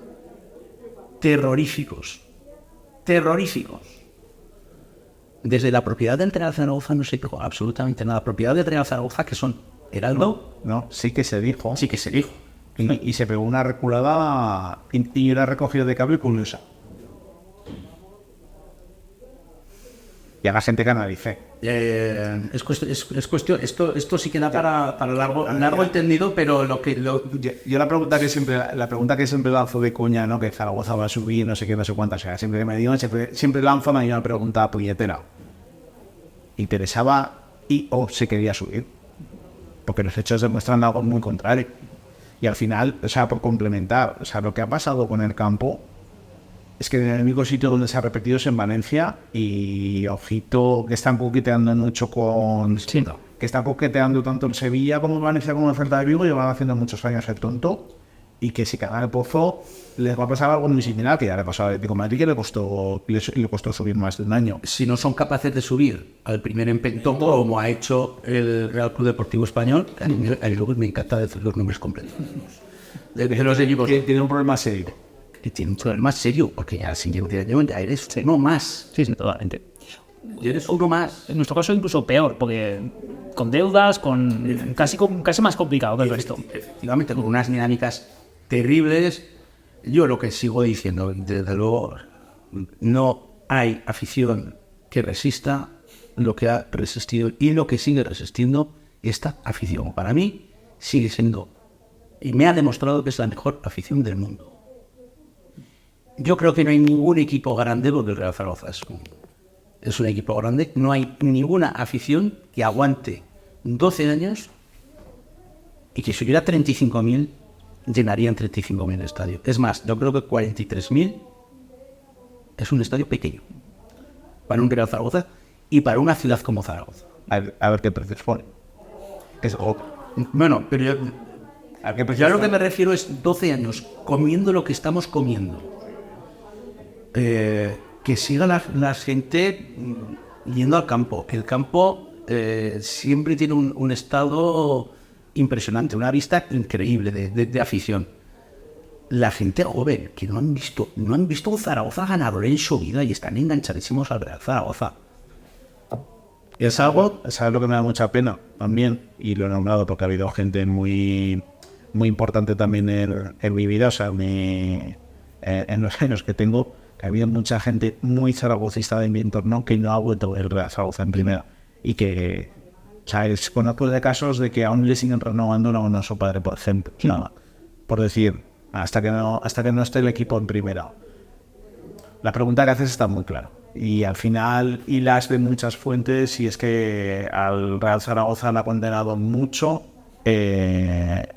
terroríficos. Terroríficos. Desde la propiedad del Real Zaragoza no se dijo absolutamente nada. Propiedad del Real Zaragoza, que son Heraldo, No, sí que se dijo. sí que se dijo. Y se pegó una reculada y una recogida de cable curiosa. Y haga gente que analice. Es cuestión, esto sí queda para largo entendido, pero Yo la pregunta que siempre lanzo de coña, ¿no? Que Zaragoza va a subir, no sé qué, no sé cuántas, o sea, siempre lanzo una pregunta puñetera. ¿Interesaba o se quería subir? Porque los hechos demuestran algo muy contrario. Y al final, o sea, por complementar, o sea, lo que ha pasado con el campo es que en el único sitio donde se ha repetido es en Valencia, y ojito que están coqueteando mucho con... Sí. Que están coqueteando tanto en Sevilla como en Valencia como en Celta de Vigo, llevan haciendo muchos años el tonto, y que si cagan el pozo les va a pasar algo muy similar, que ya le pasó a Atlético de Madrid, que le costó subir más de un año. si no son capaces de subir al primer empeño, como ha hecho el Real Club Deportivo Español, a mí luego me encanta decir los nombres completos. De los equipos Tiene un problema serio. que tienen un problema serio, porque ya el siguiente año ya eres uno más. Sí, totalmente. Eres uno más. En nuestro caso incluso peor, porque con deudas, con casi más complicado que el resto. Efectivamente, con unas dinámicas terribles. Yo lo que sigo diciendo, desde luego, no hay afición que resista lo que ha resistido y lo que sigue resistiendo esta afición. Para mí sigue siendo, y me ha demostrado que es la mejor afición del mundo. Yo creo que no hay ningún equipo grande, porque el Real Zaragoza es un equipo grande, no hay ninguna afición que aguante 12 años y que si hubiera 35.000, llenarían 35.000 el estadio. Es más, yo creo que 43.000 es un estadio pequeño para un Real Zaragoza y para una ciudad como Zaragoza. A ver qué precios pone. Bueno, pero yo a lo que me refiero es 12 años comiendo lo que estamos comiendo. Que siga la gente yendo al campo. El campo siempre tiene un estado impresionante, una vista increíble de afición. La gente joven que no han visto un Zaragoza ganador en su vida y están enganchadísimos al Real Zaragoza. Y es algo que me da mucha pena también, y lo he nombrado porque ha habido gente muy importante también en mi vida, o sea, en los años que tengo, que ha habido mucha gente muy zaragocista de mi entorno que no ha vuelto a ver el Real Zaragoza en primera, y que, ¿sabes? Conozco de casos de que aún le siguen renovando a su padre, por ejemplo, nada, por decir, hasta que no esté el equipo en primera. La pregunta que haces está muy clara. Y al final hilas de muchas fuentes, y es que al Real Zaragoza le ha condenado mucho el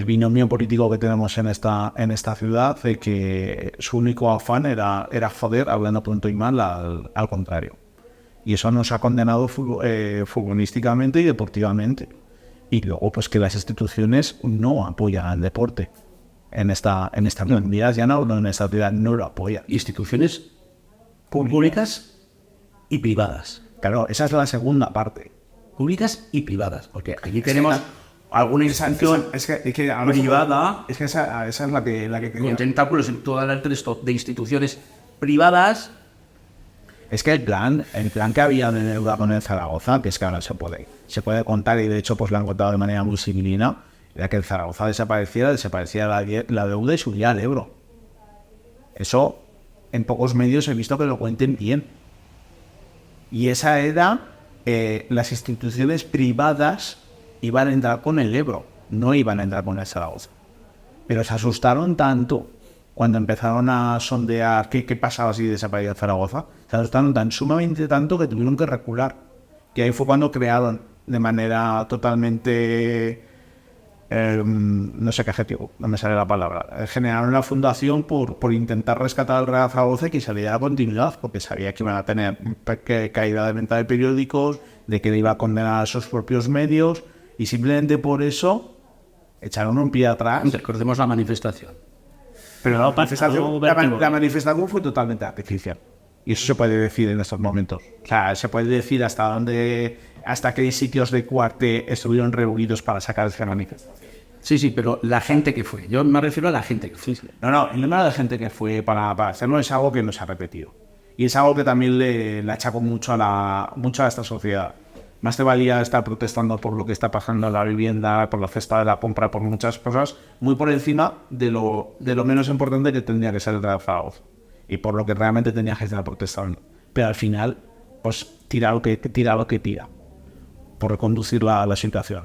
binomio político que tenemos en esta ciudad, de que su único afán era joder, hablando pronto y mal, al contrario. Y eso nos ha condenado futbolísticamente y deportivamente. Y luego, pues que las instituciones no apoyan al deporte. En esta comunidad, ya no en esta ciudad, no lo apoyan. Instituciones públicas y privadas. Claro, esa es la segunda parte. Públicas y privadas, porque aquí tenemos alguna institución privada. Es que esa es la que quería. Con tentáculos en todo el resto de instituciones privadas. Es que el plan que había de deuda con el Zaragoza, que es que ahora se puede contar, y de hecho pues lo han contado de manera muy sibilina, era que el Zaragoza desaparecía la deuda y subía al euro. Eso en pocos medios he visto que lo cuenten bien. Y esa era, las instituciones privadas iban a entrar con el Ebro, no iban a entrar con el Zaragoza. Pero se asustaron tanto cuando empezaron a sondear qué pasaba si desaparecía el Zaragoza. Se asustaron sumamente tanto que tuvieron que recular. Y ahí fue cuando crearon de manera totalmente... no sé qué adjetivo, no me sale la palabra. Generaron una fundación por intentar rescatar al Real Zaragoza y que saliera a continuidad, porque sabía que iban a tener caída de venta de periódicos, de que le iba a condenar a sus propios medios, y simplemente por eso echaron un pie atrás. Recordemos la manifestación. Pero la manifestación fue totalmente artificial. Y eso se puede decir en estos momentos. O sea, se puede decir hasta qué sitios de Cuarte estuvieron reunidos para sacar esa manifestación. Sí, pero la gente que fue. Yo me refiero a la gente que fue. No, el número de gente que fue para hacerlo es algo que no se ha repetido. Y es algo que también le achacó mucho a esta sociedad. Más te valía estar protestando por lo que está pasando en la vivienda, por la cesta de la compra, por muchas cosas, muy por encima de lo menos importante que tendría que ser el Real Zaragoza. Y por lo que realmente tenía que estar protestando. Pero al final, pues tira lo que tira, por reconducir la situación.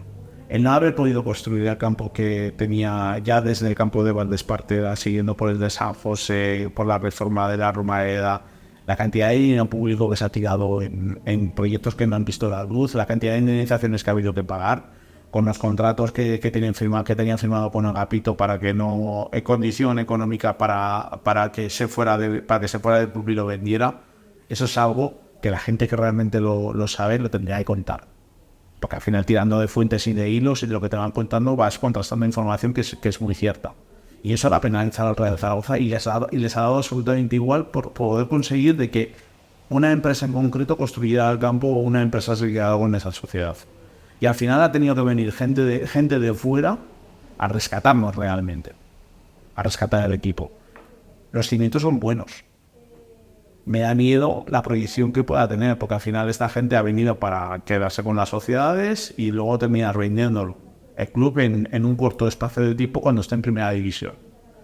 El no haber podido construir el campo que tenía ya desde el campo de Valdespartera, siguiendo por el de San José, por la reforma de la Romareda, la cantidad de dinero público que se ha tirado en proyectos que no han visto la luz, la cantidad de indemnizaciones que ha habido que pagar, con los contratos que tenían firmado con Agapito para que no, en condición económica para que se fuera del club y lo vendiera. Eso es algo que la gente que realmente lo sabe lo tendría que contar. Porque al final, tirando de fuentes y de hilos y de lo que te van contando, vas contrastando información que es muy cierta. Y eso la penalizado al Real Zaragoza y les ha dado absolutamente igual por poder conseguir de que una empresa en concreto construyera el campo o una empresa se quedara con esa sociedad. Y al final ha tenido que venir gente de fuera a rescatarnos realmente, a rescatar el equipo. Los cimientos son buenos. Me da miedo la proyección que pueda tener, porque al final esta gente ha venido para quedarse con las sociedades y luego terminar vendiéndolo el club en un corto espacio de tiempo cuando está en primera división.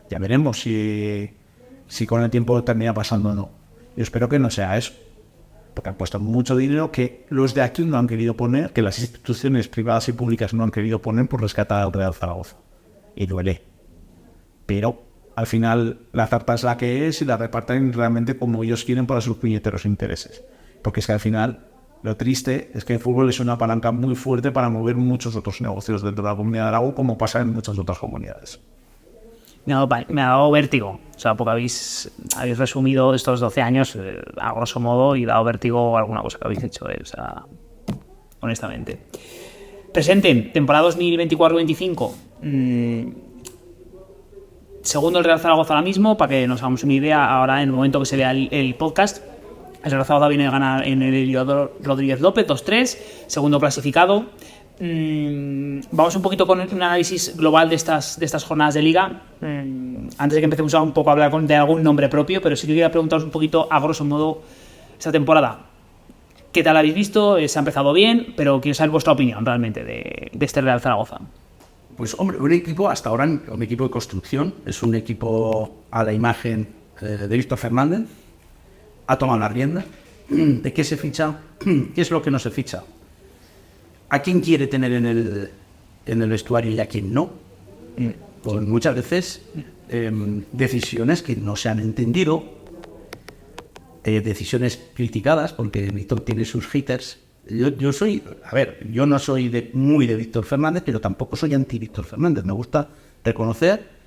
Ya veremos si con el tiempo termina pasando o no. Yo espero que no sea eso. porque han puesto mucho dinero que los de aquí no han querido poner, que las instituciones privadas y públicas no han querido poner por rescatar al Real Zaragoza. Y duele. Pero al final la tarta es la que es y la reparten realmente como ellos quieren para sus puñeteros intereses. Porque es que al final lo triste es que el fútbol es una palanca muy fuerte para mover muchos otros negocios dentro de la Comunidad de Aragón, como pasa en muchas otras comunidades. Me ha dado vértigo, o sea, porque habéis resumido estos 12 años a grosso modo y dado vértigo alguna cosa que habéis hecho, o sea, honestamente. Presente, temporada 2024-25. Segundo el Real Zaragoza ahora mismo, para que nos hagamos una idea, ahora en el momento que se vea el podcast, el Real Zaragoza viene a ganar en el Heliodoro Rodríguez López 2-3, segundo clasificado. Vamos un poquito con un análisis global de estas jornadas de liga. Antes de que empecemos a un poco a hablar de algún nombre propio, pero sí que quería preguntaros un poquito a grosso modo esta temporada. ¿Qué tal habéis visto? Se ha empezado bien, pero quiero saber vuestra opinión realmente de este Real Zaragoza. Pues hombre, un equipo hasta ahora, un equipo de construcción, es un equipo a la imagen de Víctor Fernández, ha tomado la rienda. ¿De qué se ficha? ¿Qué es lo que no se ficha? ¿A quién quiere tener en el vestuario y a quién no? Pues muchas veces decisiones que no se han entendido, decisiones criticadas, porque Víctor tiene sus haters. Yo no soy muy de Víctor Fernández, pero tampoco soy anti-Víctor Fernández. Me gusta reconocer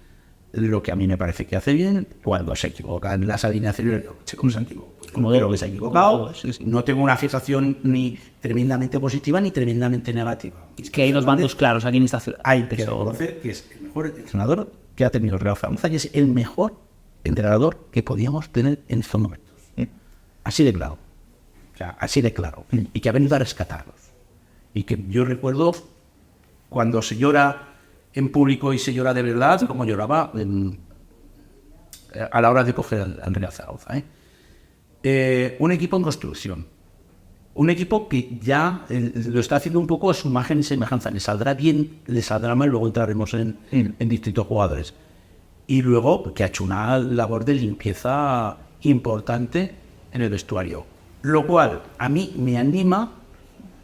lo que a mí me parece que hace bien cuando se equivoca en las alineaciones. ¿Cómo se equivoca? Como creo que se ha equivocado. No tengo una fijación ni tremendamente positiva ni tremendamente negativa. Es que hay dos bandos claros aquí en esta ciudad. Hay que reconocer que es el mejor entrenador que ha tenido el Real Zaragoza y es el mejor entrenador que podíamos tener en estos momentos. Así de claro. O sea, así de claro. Y que ha venido a rescatarlos. Y que yo recuerdo cuando se llora en público y se llora de verdad, como lloraba a la hora de coger al Real Zaragoza. Un equipo en construcción. Un equipo que ya lo está haciendo un poco a su imagen y semejanza. Le saldrá bien, le saldrá mal, luego entraremos en distintos jugadores. Y luego que ha hecho una labor de limpieza importante en el vestuario. Lo cual a mí me anima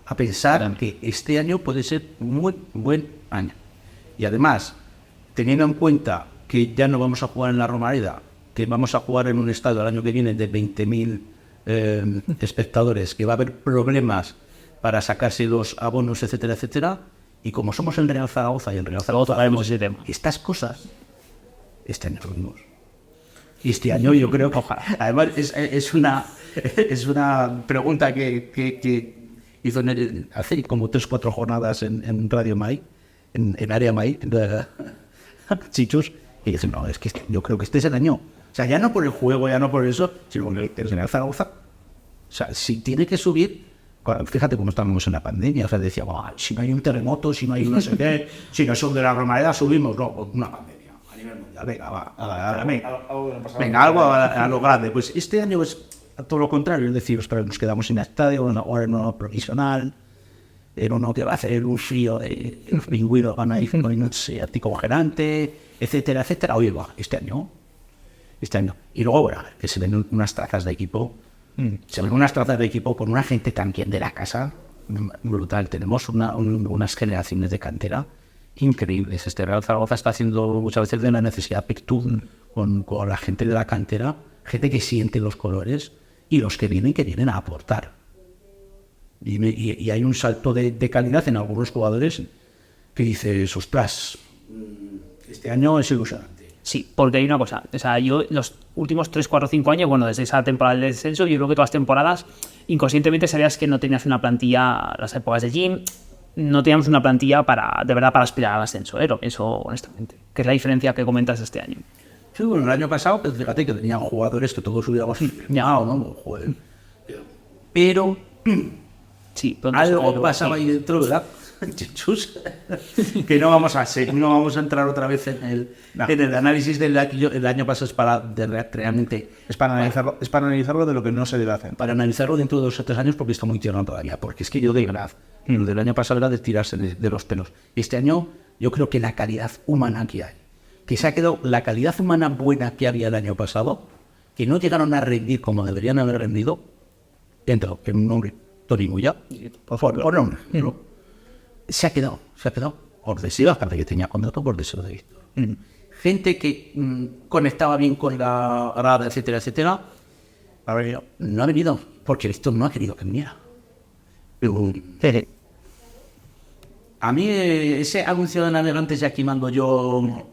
a pensar que este año puede ser un muy buen año. Y además, teniendo en cuenta que ya no vamos a jugar en la Romareda, que vamos a jugar en un estadio el año que viene de 20.000 espectadores, que va a haber problemas para sacarse los abonos, etcétera, etcétera, y como somos el Real Zaragoza y el Real Zaragoza hablaremos de ese tema. Estas cosas, este año lo vimos. Y este año yo creo que, además, es una pregunta que hizo hace como 3 o 4 jornadas en Radio Mai, en Área Mai, Chichus, y dice, no, es que yo creo que este es el año. O sea, ya no por el juego, ya no por eso, sino porque el Real Zaragoza, o sea, si tiene que subir, fíjate cómo estábamos en la pandemia, o sea, decía, si no hay un terremoto, si no hay no sé qué, si no son de la Romareda, subimos, no, una pandemia. Venga, algo a lo grande. Pues este año es a todo lo contrario, es decir, nos quedamos sin estadio, ahora en uno provisional, en uno que va a hacer un frío de los pingüinos, van a ir con no sé, anticongelante, etcétera, etcétera. Oye, este año. Y luego, bueno, que se ven unas trazas de equipo, con una gente también de la casa, brutal. Tenemos unas generaciones de cantera increíbles. Este Real Zaragoza está haciendo muchas veces de una necesidad pictud con la gente de la cantera, gente que siente los colores y los que vienen a aportar. Y hay un salto de calidad en algunos jugadores que dices, ostras, este año es ilusionante. Sí, porque hay una cosa, o sea, yo los últimos 3, 4, 5 años, bueno, desde esa temporada del descenso, yo creo que todas las temporadas, inconscientemente sabías que no tenías una plantilla, las épocas de Jim, no teníamos una plantilla de verdad para aspirar al ascenso, eso honestamente, que es la diferencia que comentas este año. Sí, bueno, el año pasado, pues fíjate que tenían jugadores que todos hubiéramos llamado, ¿no? Joder. Pero sí, algo pasaba ahí dentro, ¿verdad? Chus, que no vamos a entrar otra vez en el análisis del año pasado, es para realmente es para analizarlo de lo que no se debe hacer. Para analizarlo dentro de 2 o 3 años, porque está muy tierno todavía, porque es que yo de verdad, lo del año pasado era de tirarse de los pelos. Este año yo creo que la calidad humana que hay, que se ha quedado la calidad humana buena que había el año pasado, que no llegaron a rendir como deberían haber rendido, entró en un nombre, Torimuya, por nombre, ¿no? Se ha quedado por deseo, aparte que tenía contrato por deseo de Víctor. Gente que conectaba bien con la grada, etcétera, etcétera, no ha venido, porque Víctor no ha querido que viniera. A mí ese anuncio de Navegantes ya aquí mando yo,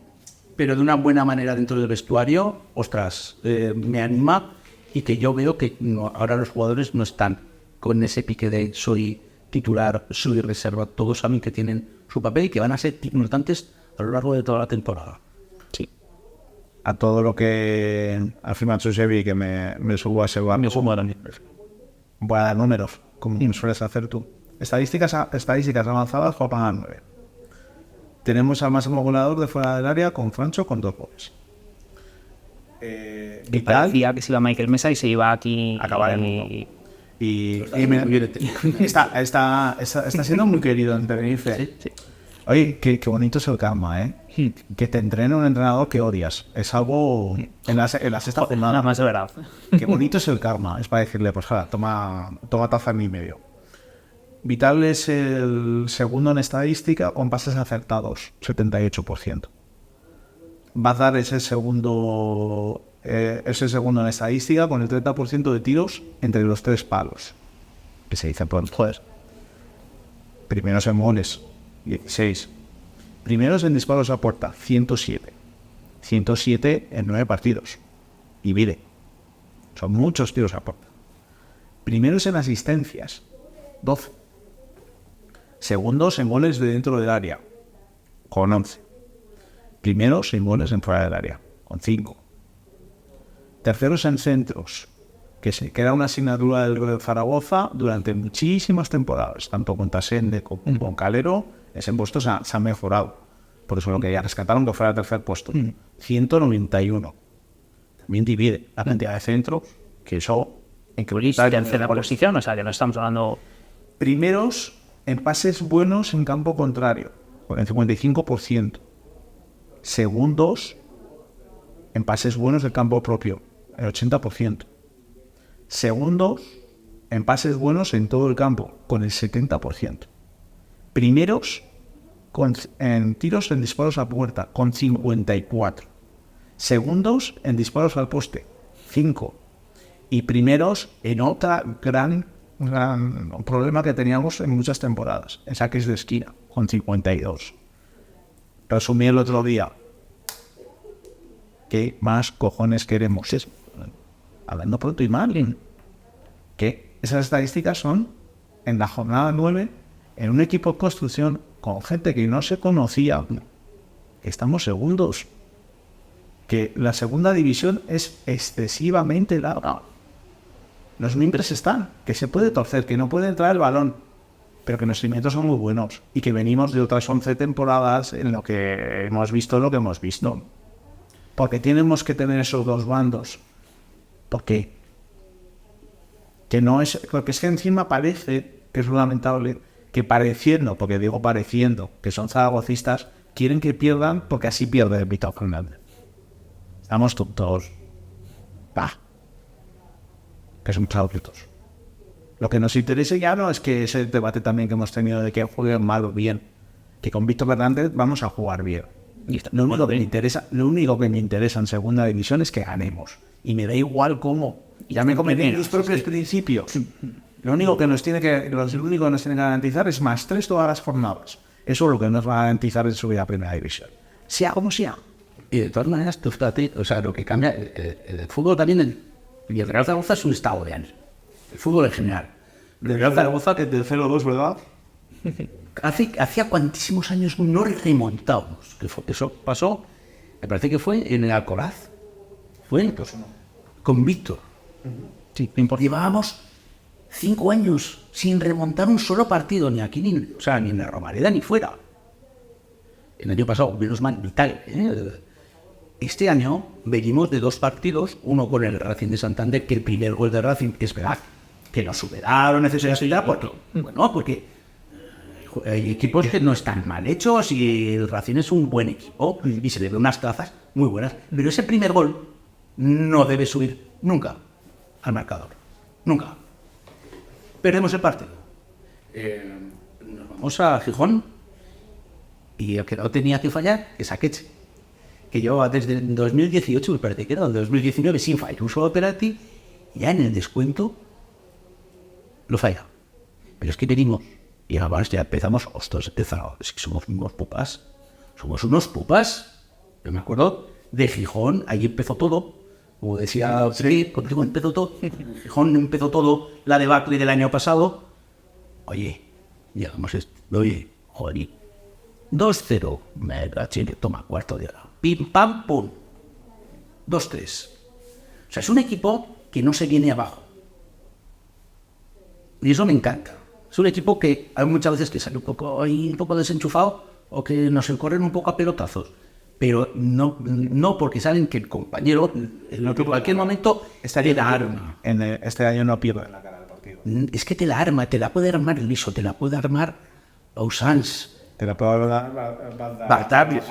pero de una buena manera dentro del vestuario, ostras, me anima, y que yo veo que ahora los jugadores no están con ese pique de soy titular, soy reserva. Todos saben que tienen su papel y que van a ser importantes a lo largo de toda la temporada. Sí. A todo lo que al final Josevi, que me subo a ese barco. Me sumo a la Voy a dar números, como sueles hacer tú. Estadísticas avanzadas, juegan a 9. Tenemos al máximo goleador de fuera del área con Francho con 2 goles. Y parecía que se iba Michael Mesa y se iba aquí a acabar el mundo. Y está siendo muy querido en Tenerife. Sí. Oye, qué bonito es el karma, ¿eh? Que te entrene un entrenador que odias. Es algo en la sexta jornada. Nada más de verdad. Qué bonito es el karma. Es para decirle, pues toma taza en mi medio. Vital es el segundo en estadística con pases acertados, 78%. Bazar es el segundo en estadística con el 30% de tiros entre los 3 palos. Que se dice pronto. Joder. Primeros en goles, 16. Primeros en disparos a puerta, 107. 107 en 9 partidos. Y mire, son muchos tiros a puerta. Primeros en asistencias, 12. Segundos en goles de dentro del área, con 11. Primeros en goles en fuera del área, con 5. Terceros en centros, que era una asignatura del Zaragoza durante muchísimas temporadas, tanto con Tasende como con Calero. Ese puesto se ha mejorado. Por eso lo que ya rescataron que fuera el tercer puesto. 191. También divide la cantidad de centros, que eso... Tercera posición, o sea que no estamos hablando... Primeros en pases buenos en campo contrario, con el 55%. Segundos en pases buenos del campo propio, el 80%. Segundos en pases buenos en todo el campo, con el 70%. Primeros en tiros en disparos a puerta, con 54. Segundos en disparos al poste, 5. Y primeros en otra gran problema que teníamos en muchas temporadas, en saques de esquina, con 52. Resumí el otro día. ¿Qué más cojones queremos? Hablando pronto y mal. Que esas estadísticas son en la jornada 9, en un equipo de construcción, con gente que no se conocía. Estamos segundos. Que la segunda división es excesivamente larga. Los mimbres están, que se puede torcer, que no puede entrar el balón, pero que nuestros cimientos son muy buenos y que venimos de otras 11 temporadas en lo que hemos visto lo que hemos visto. Porque tenemos que tener esos dos bandos. ¿Por qué? Que no es, porque es que encima parece, que es lo lamentable, que pareciendo, porque digo pareciendo, que son zaragocistas, quieren que pierdan porque así pierde Víctor Fernández. Estamos tontos. Que son chavitos. Lo que nos interesa ya no es que ese debate también que hemos tenido de que jueguen mal o bien, que con Víctor Fernández vamos a jugar bien. Lo único que me interesa en segunda división es que ganemos. Y me da igual cómo. Ya me comenté mis propios principios. Lo único que nos tiene que garantizar es más 3 todas las jornadas. Eso es lo que nos va a garantizar en subir a primera división. Sea como sea. Y de todas maneras, tú fíjate, o sea, lo que cambia, el fútbol también, y el Real Zaragoza es un estado de ánimo. El fútbol en general. El Real Zaragoza, que del 0-2, ¿verdad? Hacía cuantísimos años no remontamos. Eso pasó, me parece que fue en el Alcoraz. Fue con Víctor. Sí, no importa. Llevábamos 5 años sin remontar un solo partido, ni aquí, ni en la Romareda, ni fuera. El año pasado, menos mal, vital. Este año venimos de 2 partidos, uno con el Racing de Santander, que el primer gol de Racing es verdad, que nos superaron necesidad, porque hay equipos que no están mal hechos y el Racing es un buen equipo y se le ve unas trazas muy buenas, pero ese primer gol no debe subir nunca al marcador, nunca. Perdemos el partido. Nos vamos a Gijón y el que no tenía que fallar es Akeche, que llevaba desde el 2018, me parece que era el 2019, sin fallo, un solo penalti, y ya en el descuento lo falla. Pero es que venimos, y además ya empezamos, ostras, es que somos unos pupas. Yo me acuerdo de Gijón, ahí empezó todo, como decía, sí, contigo empezó todo, Gijón empezó todo, la debacle del año pasado. Oye, llegamos oye, joder, 2-0, mega Chile, toma, cuarto de hora, pim, pam, pum, 2-3. O sea, es un equipo que no se viene abajo. Y eso me encanta. Es un equipo que hay muchas veces que sale un poco desenchufado o que nos corren un poco a pelotazos. Pero no porque saben que el compañero en cualquier momento Estaría te la arma. este año no pierden la cara del partido. Es que te la arma, te la puede armar Liso, te la puede armar Ausans. Te la puedo dar. Batavia,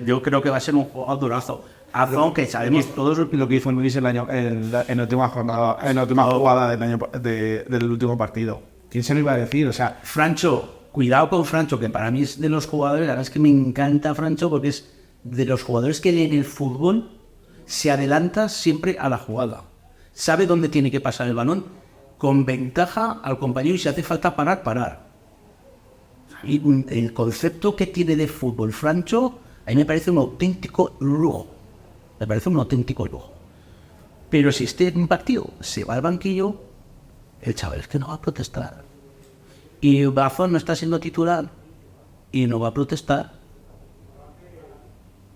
yo creo que va a ser un jugadorazo. Azón, que sabemos todos Lo que hizo Luis en la última jugada del último partido. ¿Quién se lo iba a decir? O sea, Francho, cuidado con Francho, que para mí es de los jugadores, la verdad es que me encanta Francho porque es de los jugadores que en el fútbol se adelanta siempre a la jugada. Sabe dónde tiene que pasar el balón, con ventaja al compañero y si hace falta parar. Y el concepto que tiene de fútbol Francho, a mí me parece un auténtico lujo. Pero si en un partido se va al banquillo, el chaval es que no va a protestar. Y Bazón no está siendo titular y no va a protestar.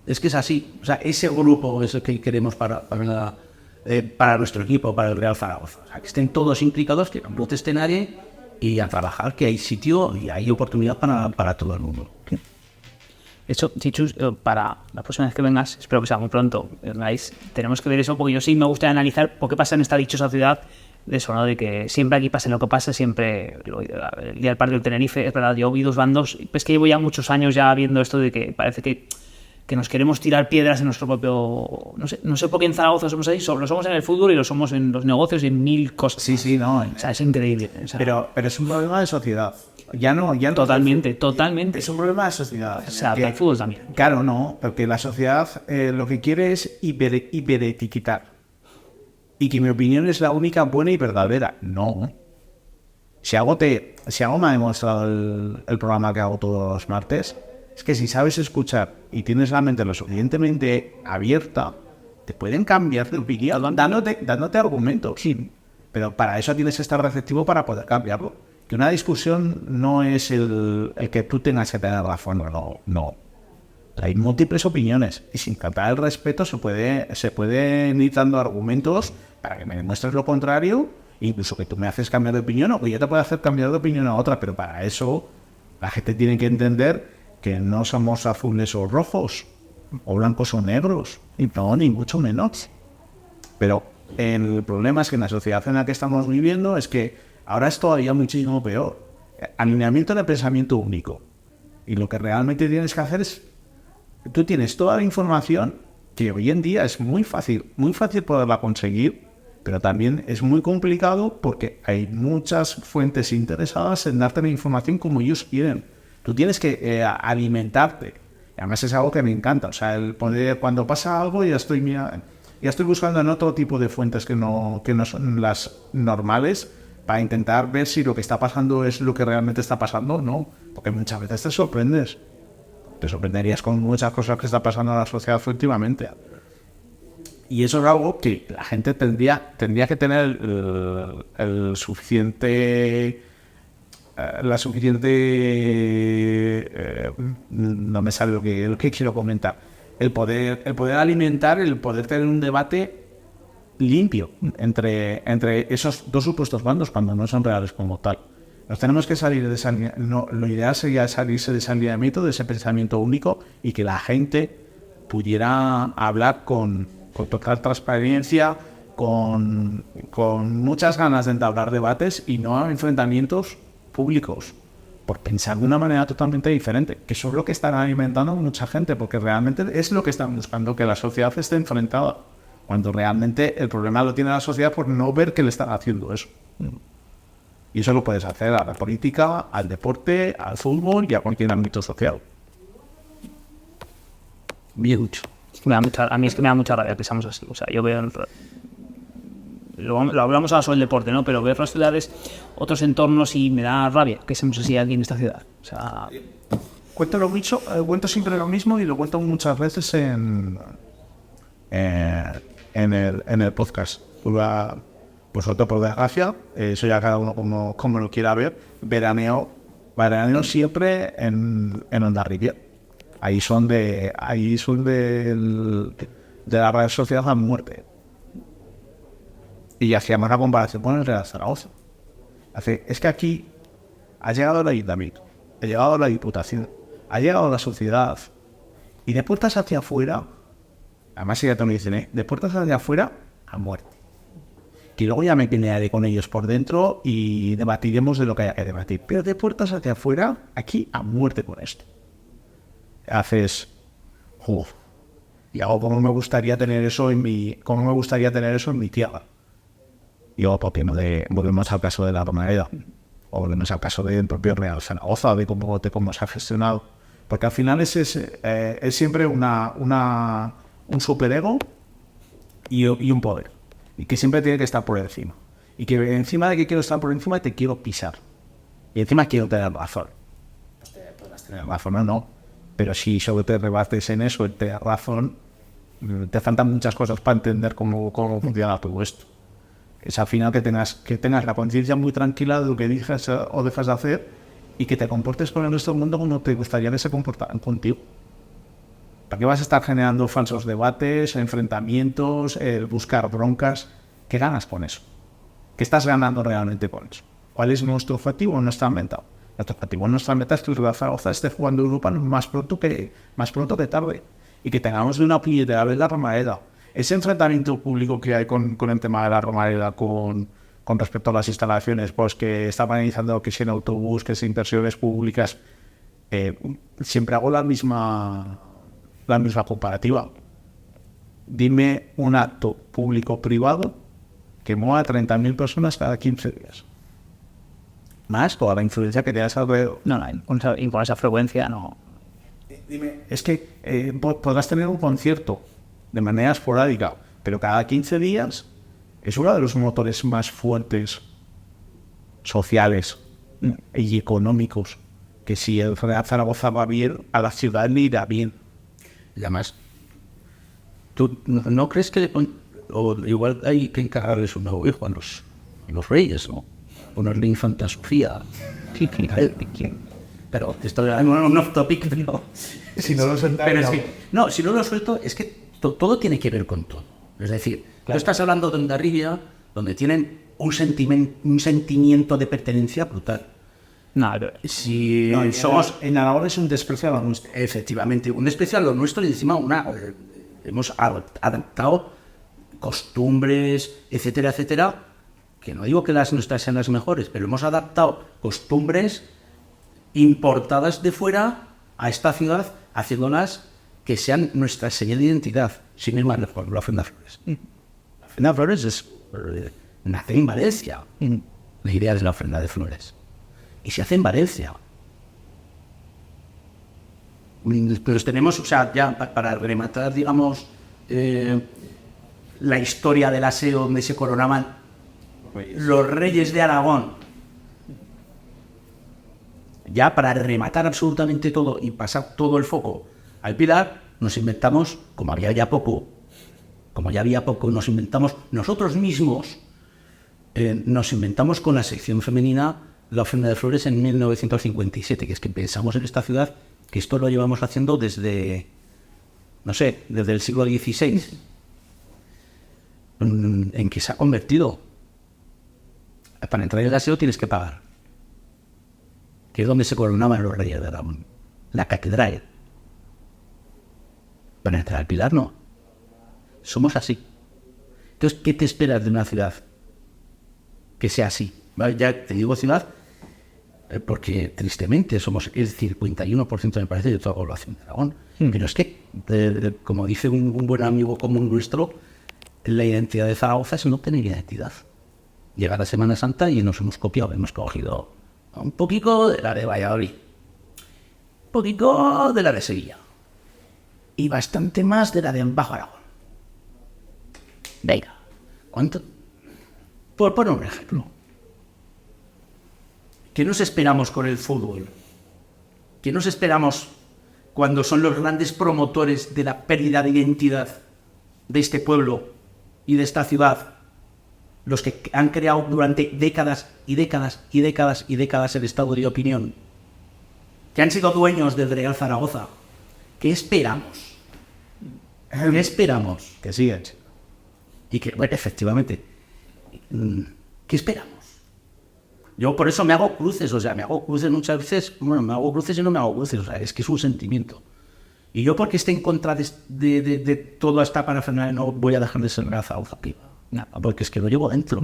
Es que es así. O sea, ese grupo es el que queremos para nuestro equipo, para el Real Zaragoza. O sea, que estén todos implicados, que no proteste nadie y a trabajar, que hay sitio y hay oportunidad para todo el mundo. Eso, Chichus, para la próxima vez que vengas, espero que sea muy pronto, vengáis, tenemos que ver eso, porque yo sí me gustaría analizar por qué pasa en esta dichosa ciudad de eso, ¿no? De que siempre aquí pase lo que pasa, siempre el día del partido del Tenerife, es verdad, yo vi dos bandos, pues que llevo ya muchos años ya viendo esto de que parece que nos queremos tirar piedras en nuestro propio... No sé por qué en Zaragoza somos así, lo somos en el fútbol y lo somos en los negocios y en mil cosas. sí, no. O sea, es increíble. O sea, Pero es un problema de sociedad. Ya no totalmente. Es un problema de sociedad. O sea, el fútbol también. Claro, no, porque la sociedad lo que quiere es hiperetiquetar. Y que mi opinión es la única buena y verdadera. No. Si algo me ha demostrado el programa que hago todos los martes, es que si sabes escuchar y tienes la mente lo suficientemente abierta, te pueden cambiar de opinión, dándote argumentos. Sí. Pero para eso tienes que estar receptivo para poder cambiarlo. Que una discusión no es el que tú tengas que tener razón, no. Hay múltiples opiniones y sin faltar el respeto se pueden ir dando argumentos para que me demuestres lo contrario, incluso que tú me haces cambiar de opinión o que yo te pueda hacer cambiar de opinión a otra, pero para eso la gente tiene que entender que no somos azules o rojos, o blancos o negros, y no, ni mucho menos. Pero el problema es que en la sociedad en la que estamos viviendo es que ahora es todavía muchísimo peor. Alineamiento de pensamiento único. Y lo que realmente tienes que hacer es... Tú tienes toda la información que hoy en día es muy fácil poderla conseguir, pero también es muy complicado porque hay muchas fuentes interesadas en darte la información como ellos quieren. Tú tienes que alimentarte. Y además es algo que me encanta. O sea, el poder, cuando pasa algo ya estoy buscando en otro tipo de fuentes que no son las normales, para intentar ver si lo que está pasando es lo que realmente está pasando o no. Porque muchas veces te sorprendes. Te sorprenderías con muchas cosas que está pasando en la sociedad últimamente. Y eso es algo que la gente tendría que tener no me sale lo que quiero comentar. El poder alimentar, el poder tener un debate limpio entre esos dos supuestos bandos cuando no son reales como tal. Nos tenemos que salir de esa línea. No, lo ideal sería salirse de ese alineamiento, de ese pensamiento único, y que la gente pudiera hablar con total transparencia, con muchas ganas de entablar debates y no enfrentamientos públicos, por pensar de una manera totalmente diferente, que eso es lo que están alimentando mucha gente, porque realmente es lo que están buscando, que la sociedad esté enfrentada, cuando realmente el problema lo tiene la sociedad por no ver que le están haciendo eso. Y eso lo puedes hacer a la política, al deporte, al fútbol y a cualquier ámbito social. Bien dicho. A mí es que me da mucha rabia que seamos así. O sea, yo veo... Lo hablamos ahora sobre el deporte, ¿no? Pero veo otras ciudades, otros entornos y me da rabia que seamos así aquí en esta ciudad. O sea... Cuento siempre lo mismo y lo cuento muchas veces en el podcast. Pues otro, por desgracia, eso ya cada uno como lo quiera ver, veraneo siempre en Hondarribia. Ahí son de la Real Sociedad a muerte. Y hacíamos una comparación con el Real Zaragoza. Es que aquí ha llegado el ayuntamiento, ha llegado la diputación, ha llegado la sociedad, y de puertas hacia afuera, además ya te lo dicen, de puertas hacia afuera a muerte. Que luego ya me pelearé con ellos por dentro y debatiremos de lo que haya que debatir. Pero de puertas hacia afuera, aquí a muerte con esto. Y hago como me gustaría tener eso en mi tierra. Digo, porque volvemos al caso de la Romareda, o volvemos al caso del propio Real Zaragoza, de cómo se ha gestionado. Porque al final es siempre un superego y un poder. Y que siempre tiene que estar por encima. Y que encima de que quiero estar por encima, te quiero pisar. Y encima quiero tener razón. Pues te podrás tener razón o no. Pero si solo te rebates en eso, te das razón, te faltan muchas cosas para entender cómo funciona todo esto. Es al final que tengas la conciencia muy tranquila de lo que dices o dejas de hacer y que te comportes con el resto del mundo como te gustaría que se comportaran contigo. ¿Para qué vas a estar generando falsos debates, enfrentamientos, buscar broncas? ¿Qué ganas con eso? ¿Qué estás ganando realmente con eso? ¿Cuál es nuestro objetivo, nuestra meta? Nuestro objetivo, nuestra meta es que el Real Zaragoza esté jugando Europa más pronto que tarde y que tengamos de una puñetera vez la Romareda. Ese enfrentamiento público que hay con el tema de la Romareda con respecto a las instalaciones, pues que está analizando que si en autobús, que si inversiones públicas, siempre hago la misma comparativa. Dime un acto público-privado que mueva a 30.000 personas cada 15 días. Más toda la influencia que tienes alrededor. No, y con esa frecuencia no. Dime, es que podrás tener un concierto de manera esporádica, pero cada 15 días es uno de los motores más fuertes sociales y económicos, que si el Real Zaragoza va bien, a la ciudad le irá bien. Y además, ¿tú no crees que o igual hay que encargarles un nuevo hijo a los reyes, ¿no? Ponerle infanta Sofía. Pero esto es un off topic, pero Si no lo sueltas, pero es que, no, si no lo suelto, es que todo tiene que ver con todo. Es decir, tú estás hablando de Hondarribia, donde tienen un sentimiento de pertenencia brutal. Si somos en Aragón es un desprecio a lo nuestro. efectivamente un desprecio a lo nuestro y encima hemos adaptado costumbres, etcétera, etcétera, que no digo que las nuestras sean las mejores, pero hemos adaptado costumbres importadas de fuera a esta ciudad, haciéndolas que sean nuestra señal de identidad, sin ir más lejos, la Ofrenda Flores. La Ofrenda Flores nace en Valencia, la idea de la Ofrenda de Flores. Y se hace en Valencia. Pues tenemos, o sea, ya para rematar, digamos, la historia del aseo donde se coronaban los reyes de Aragón. Ya para rematar absolutamente todo y pasar todo el foco al Pilar, nos inventamos, como había ya poco, nos inventamos nosotros mismos, nos inventamos con la sección femenina la Ofrenda de Flores en 1957, que es que pensamos en esta ciudad que esto lo llevamos haciendo desde el siglo XVI, en que se ha convertido. Para entrar en el aseo tienes que pagar, que es donde se coronaban los reyes de Aragón, la catedral. Para entrar al Pilar no. Somos así. Entonces, ¿qué te esperas de una ciudad que sea así? Ya te digo ciudad, porque tristemente somos el 51%, me parece, de toda la población de Aragón. Pero es que, como dice un buen amigo común nuestro, la identidad de Zaragoza es no tener identidad. llega la Semana Santa y nos hemos copiado, hemos cogido un poquito de la de Valladolid, un poquito de la de Sevilla y bastante más de la de Bajo Aragón. Venga, ¿cuánto? Por poner un ejemplo. ¿Qué nos esperamos con el fútbol? ¿Qué nos esperamos cuando son los grandes promotores de la pérdida de identidad de este pueblo y de esta ciudad? Los que han creado durante décadas y décadas y décadas y décadas el estado de opinión, que han sido dueños del Real Zaragoza. ¿Qué esperamos? ¿Qué esperamos? Que siguen. Y que, bueno, efectivamente, ¿qué esperamos? Yo por eso me hago cruces, o sea, me hago cruces muchas veces, bueno, me hago cruces y no me hago cruces, o sea, es que es un sentimiento. Y yo porque esté en contra de toda esta parafernalia no voy a dejar de ser Real Zaragoza, nada, porque es que lo llevo dentro.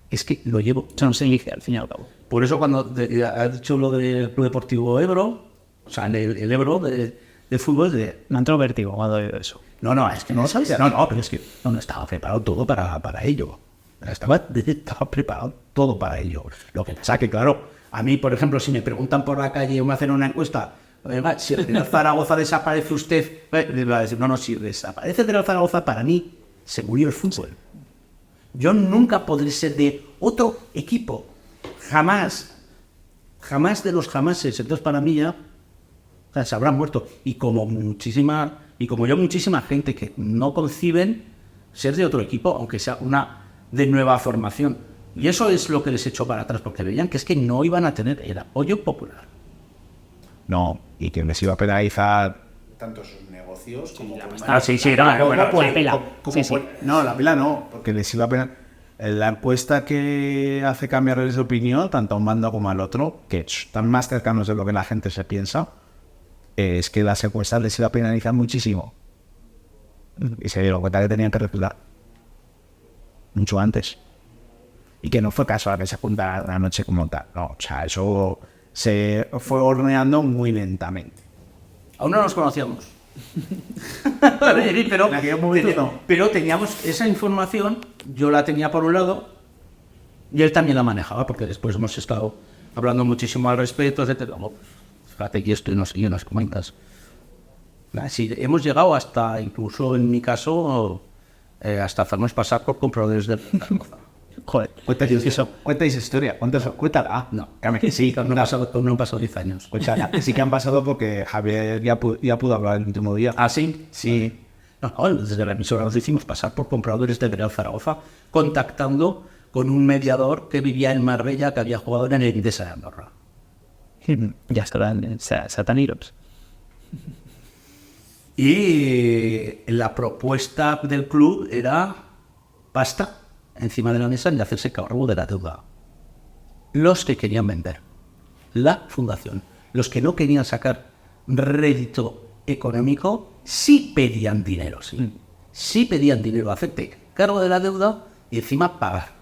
Es que lo llevo. Eso no se elige, al fin y al cabo. Por eso cuando has dicho lo del Club Deportivo Ebro, o sea, el Ebro de fútbol, Me ha entrado vértigo cuando he oído eso. no, es que no sabía. No, pero es que no estaba preparado todo para ello. Estaba preparado todo para ello. Lo que pasa que, claro, a mí, por ejemplo, si me preguntan por la calle o me hacen una encuesta, oiga, si el Real Zaragoza desaparece usted, le va a decir, no, si desaparece el Real Zaragoza, para mí se murió el fútbol. Yo nunca podré ser de otro equipo. Jamás. Jamás de los jamases. Entonces, para mí ya se habrán muerto. Y como yo, muchísima gente que no conciben ser de otro equipo, aunque sea una de nueva formación. Y eso es lo que les echó para atrás, porque veían que es que no iban a tener el apoyo popular. No, y que les iba a penalizar tanto sus negocios como... La pela. Sí. No, la pela no, porque les iba a penalizar. La encuesta que hace cambiarles de opinión, tanto a un bando como al otro, que están más cercanos de lo que la gente se piensa, es que las encuestas les iba a penalizar muchísimo. Y se dieron cuenta que tenían que recular mucho antes. Y que no fue casual que se juntara la noche como tal. No, o sea, eso se fue horneando muy lentamente. Aún no nos conocíamos. pero, En aquel momento no. Pero teníamos esa información, yo la tenía por un lado y él también la manejaba, porque después hemos estado hablando muchísimo al respecto, etc. Fíjate, y esto y no sé, y unas comentas. Sí, hemos llegado hasta, incluso en mi caso, hasta hacernos pasar por compradores de... Joder, cuéntanos eso. Cuéntanos historia. Cuéntala. No, que sí, no han pasado 10 años. Cuéntala. Sí que han pasado porque Javier ya pudo hablar el último día. ¿Ah, sí? Sí. No, desde la emisora nos hicimos pasar por compradores de Real Zaragoza, contactando con un mediador que vivía en Marbella, que había jugado en el Endesa de Andorra. Ya estarán Sataniros. Y la propuesta del club era pasta encima de la mesa y hacerse cargo de la deuda. Los que querían vender, la fundación, los que no querían sacar rédito económico, sí pedían dinero, sí pedían dinero, hacerte cargo de la deuda y encima pagar.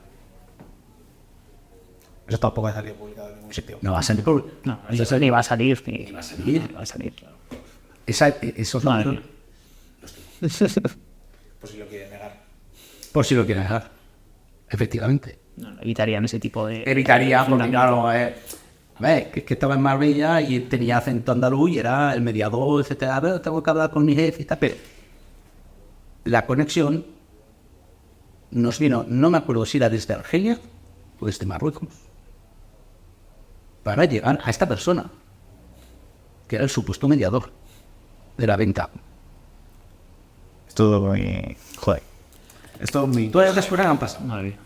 Eso tampoco ha salido publicado en ningún sitio. No va a salir por... No, eso ni va a salir. Ni va a salir. Va a salir, claro. Esos Madre son... mía. Pues si lo quieren negar. Por si lo quieren dejar. Efectivamente. No, evitarían ese tipo de... Evitaría, porque claro, que estaba en Marbella y tenía acento andaluz y era el mediador, etcétera. Pero tengo que hablar con mi jefe y tal, pero la conexión nos vino, no me acuerdo si era desde Argelia o desde Marruecos, para llegar a esta persona, que era el supuesto mediador de la venta. Es todo muy... Joder. Es todo muy... Todas las cosas han pasado. Madre mía.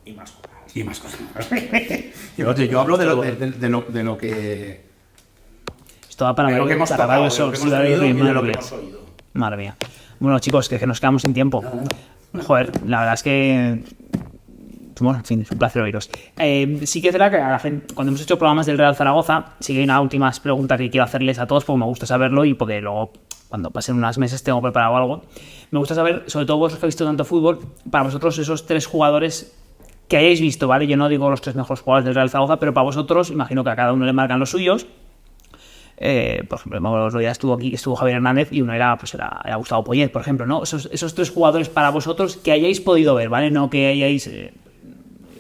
Y más cosas. Y más cosas. yo hablo de lo que... Esto va para de lo que hemos para tocado, varios de lo que shows, hemos madre leído y mía, de lo que hemos oído. Madre mía. Bueno, chicos, que nos quedamos sin tiempo. Joder, la verdad es que... Bueno, en fin, es un placer oíros. Sí que es verdad que a la gente, cuando hemos hecho programas del Real Zaragoza, sí que hay unas últimas preguntas que quiero hacerles a todos, porque me gusta saberlo y porque luego, cuando pasen unas meses, tengo preparado algo. Me gusta saber, sobre todo vosotros que habéis visto tanto fútbol, para vosotros esos tres jugadores que hayáis visto, ¿vale? Yo no digo los tres mejores jugadores del Real Zaragoza, pero para vosotros, imagino que a cada uno le marcan los suyos. Por ejemplo, el otro día estuvo Javier Hernández y uno era Gustavo Poyet, por ejemplo, ¿no? Esos tres jugadores para vosotros que hayáis podido ver, ¿vale? No que hayáis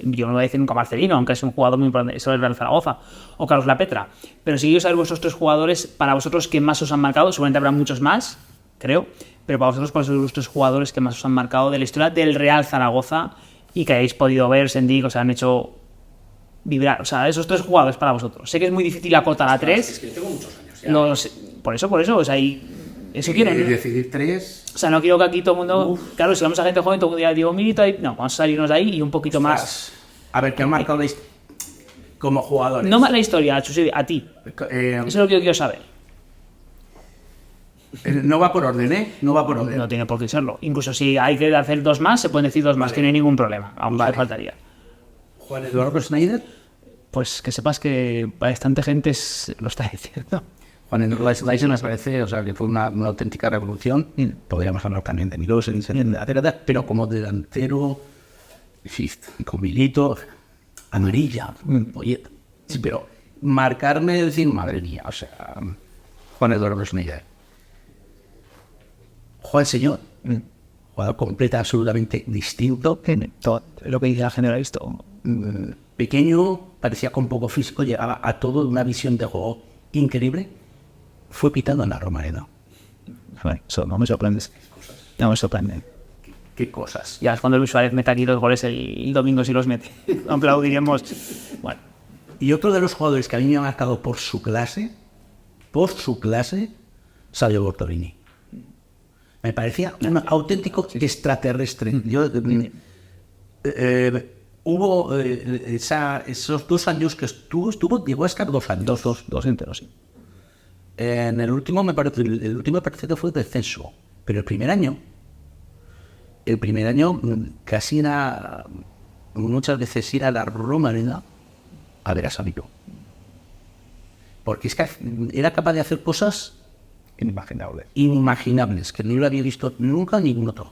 yo no voy a decir nunca Marcelino, aunque es un jugador muy importante, eso es Real Zaragoza, o Carlos Lapetra, pero si quiero saber vuestros 3 jugadores, para vosotros, que más os han marcado, seguramente habrá muchos más, creo, pero para vosotros, ¿cuáles son los 3 jugadores que más os han marcado de la historia del Real Zaragoza y que hayáis podido ver, sentir, que os han hecho vibrar? O sea, esos 3 jugadores para vosotros. Sé que es muy difícil acotar a 3. Es que yo tengo muchos años ya. Por eso, o sea, eso quiero, ¿no? Decidir 3... O sea, no quiero que aquí todo el mundo... Claro, si vamos a gente joven, todo el mundo diga Diego Milito, no, vamos a salirnos de ahí y un poquito más... A ver, ¿qué han marcado como jugadores? No más la historia, Chusi, a ti. Eso es lo que yo quiero saber. No va por orden, ¿eh? No va por orden. No tiene por qué serlo. Incluso si hay que hacer 2 más, se pueden decir 2 más, que no hay ningún problema. Aún le faltaría. Juan Eduardo Schneider. Pues que sepas que bastante gente lo está diciendo. Juan Eduardo Schneider me parece, o sea, que fue una auténtica revolución. Podríamos hablar también de Milós, pero como delantero, con Milito, amarilla, polleta. Sí, pero marcarme, decir, madre mía, o sea, Juan Eduardo Schneider. Juan Señor, jugador completo, absolutamente distinto. Todo lo que dice la generalista. Pequeño, parecía con poco físico, llegaba a todo, una visión de juego increíble. Fue pitado en la Romareda. Eso no me sorprende. No me sorprende. ¿Qué cosas? Ya es cuando Luis Suárez mete aquí 2 goles el domingo, si los mete. Aplaudiríamos. Bueno. Y otro de los jugadores que a mí me ha marcado por su clase, Salvio Bortolini. Me parecía un auténtico extraterrestre. Yo, hubo esos 2 años que llegó a estar 2 años. 2 enteros, sí. En el último me parece que fue descenso, pero el primer año casi era, muchas veces ir a la Romareda a ver a Salvio. Porque es que era capaz de hacer cosas inimaginables, que no lo había visto nunca ningún otro.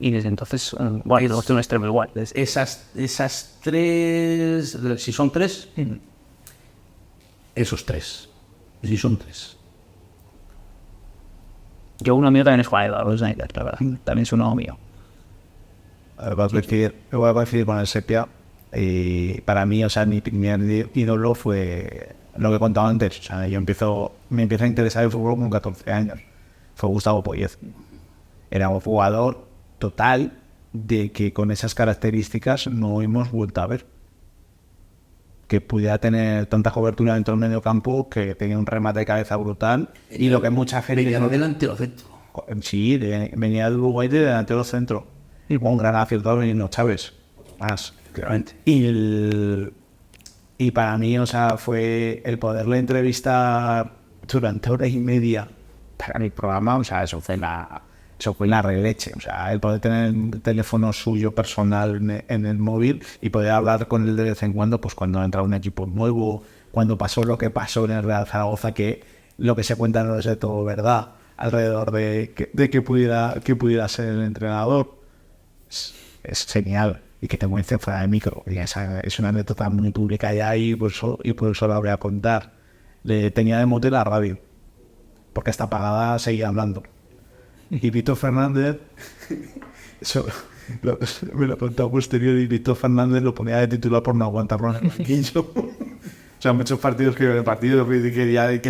Y desde entonces, bueno, es un extremo igual. Esas 3, si son 3, esos 3, si son 3. Yo uno mío también es Juan Eduardo Schneider, la verdad. También es uno mío. Voy a coincidir con el Sepia. Y para mí, o sea, mi primer ídolo fue lo que he contado antes. O sea, me empiezo a interesar el fútbol con 14 años. Fue Gustavo Poyet. Era un jugador total de que con esas características no hemos vuelto a ver. Que pudiera tener tanta cobertura dentro del medio campo, que tenía un remate de cabeza brutal. Y lo que mucha gente... Venía de delantero centro. Sí, venía de Uruguay de delantero centro. Y con un gran acierto veniendo Chávez. Más. Claramente. Y para mí, o sea, fue el poderle entrevistar durante 1 hora y media para mi programa, o sea, eso fue la releche. O sea, el poder tener el teléfono suyo personal en el móvil y poder hablar con él de vez en cuando, pues cuando entra un equipo nuevo, cuando pasó lo que pasó en el Real Zaragoza, que lo que se cuenta no es de todo verdad, alrededor de que pudiera ser el entrenador. Es genial. Y que te muestre fuera de micro. Y esa es una anécdota muy pública ya y por eso la voy a contar. Le tenía de mote la radio, porque hasta apagada seguía hablando. Y Víctor Fernández, eso me lo contó a posteriori, y Víctor Fernández lo ponía de titular por no aguantarlo en el banquillo. O sea, muchos partidos que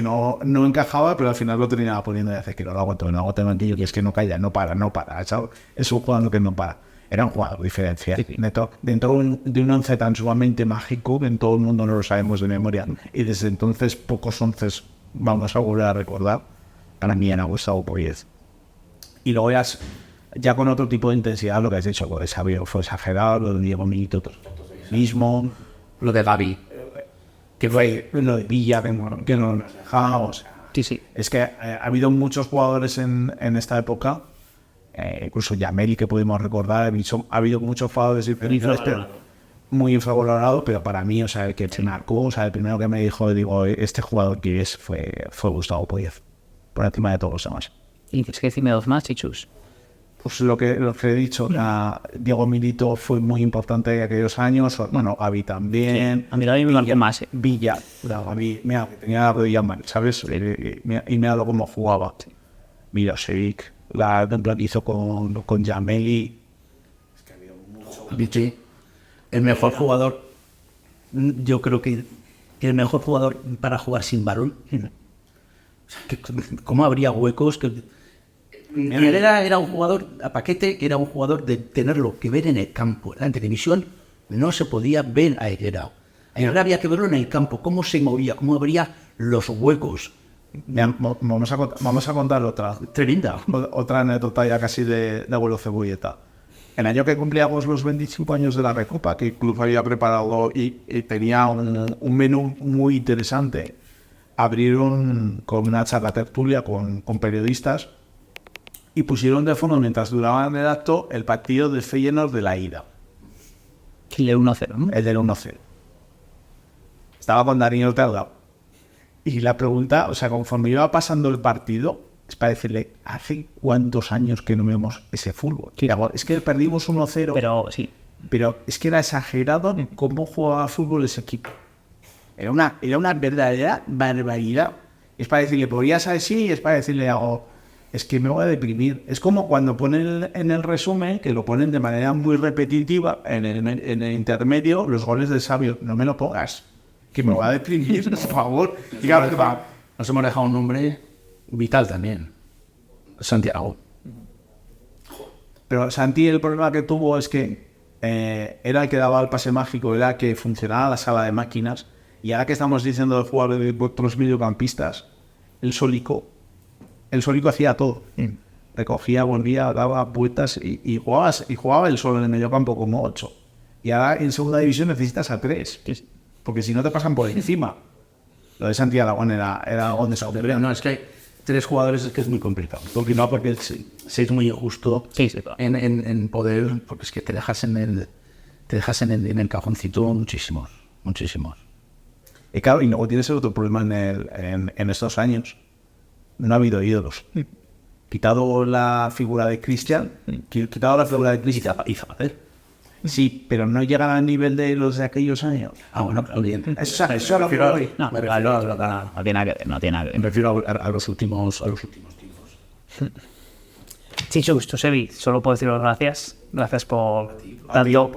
no encajaba, pero al final lo terminaba poniendo y hace que no lo aguanto el banquillo, que es que no calla, no para, ¿sabes? Es un jugador que no para. Era un jugador diferencial. Sí. Dentro de un once tan sumamente mágico que en todo el mundo no lo sabemos de memoria. Y desde entonces pocos onces vamos a volver a recordar. Para mí era Gustavo Poyet. Y luego ya con otro tipo de intensidad, lo que has dicho, lo de Sabio fue exagerado, lo de Diego Milito mismo, lo de Gavi, que fue lo de Villa, que no nos dejamos. Sí. Es que ha habido muchos jugadores en esta época. Incluso Yameli, que pudimos recordar, ha habido muchos jugadores muy infravalorados, pero para mí, o sea, el que se marcó, o sea, el primero que me dijo, este jugador que es, fue Gustavo Poyet, por encima de todos los demás. ¿Y tienes que decirme 2 más, Chichus? Pues lo que he dicho, Diego Milito fue muy importante en aquellos años, bueno, Gavi también. Sí. A mí Gavi me marcó más. Villa, Gavi, mira, que tenía la rodilla mal, ¿sabes? Y mira cómo jugaba. Milosevic. La que hizo con Yameli. Es que ha habido mucho. El mejor jugador, yo creo que el mejor jugador para jugar sin balón. ¿Cómo habría huecos? Él era un jugador a paquete, que era un jugador de tenerlo que ver en el campo. En televisión no se podía ver a Herrera. A Herrera había que verlo en el campo, cómo se movía, cómo abría los huecos. Mira, vamos a contar Tremenda. otra anécdota ya casi de abuelo Cebolleta. El año que cumplíamos los 25 años de la Recopa, que el club había preparado y tenía un menú muy interesante, abrieron con una charla tertulia con periodistas y pusieron de fondo, mientras duraba el acto, el partido del Feyenoord de la ida. El de 1-0, ¿no? El del 1-0. Estaba con Daniel Ortega. Y la pregunta, o sea, conforme iba pasando el partido, es para decirle, ¿hace cuántos años que no vemos ese fútbol? Sí. Es que perdimos 1-0, Pero sí. pero es que era exagerado cómo jugaba fútbol ese equipo. Era una verdadera barbaridad. Es para decirle, podrías así, es para decirle algo, es que me voy a deprimir. Es como cuando ponen en el resumen, que lo ponen de manera muy repetitiva, en el intermedio, los goles de Sabio. No me lo pongas, que me voy a deprimir, por favor. Nos hemos dejado un nombre vital también. Santiago. Pero Santi, el problema que tuvo es que era el que daba el pase mágico, era el que funcionaba la sala de máquinas. Y ahora que estamos diciendo de jugar de otros mediocampistas, el Solico hacía todo. Recogía, volvía, daba vueltas y jugaba el solo en el mediocampo como 8. Y ahora en segunda división necesitas a 3. Porque si no te pasan por encima. Lo de Santi Aragón era algo de No, es que hay 3 jugadores, es que es muy complicado. Porque se es muy injusto Sí, sí, claro. en poder, porque es que te dejas en el cajoncito muchísimos. Y claro, y luego tienes el otro problema en estos años. No ha habido ídolos. Quitado la figura de Cristian, Y Zapater. sí, pero no llegan al nivel de los de aquellos años. Ah, bueno, claro, bien. Eso es lo que voy. No, Me refiero no tiene nada que ver, no tiene nada que ver. Me refiero a los últimos tiempos. Sí, Sebi, solo puedo deciros gracias. Gracias por tanto.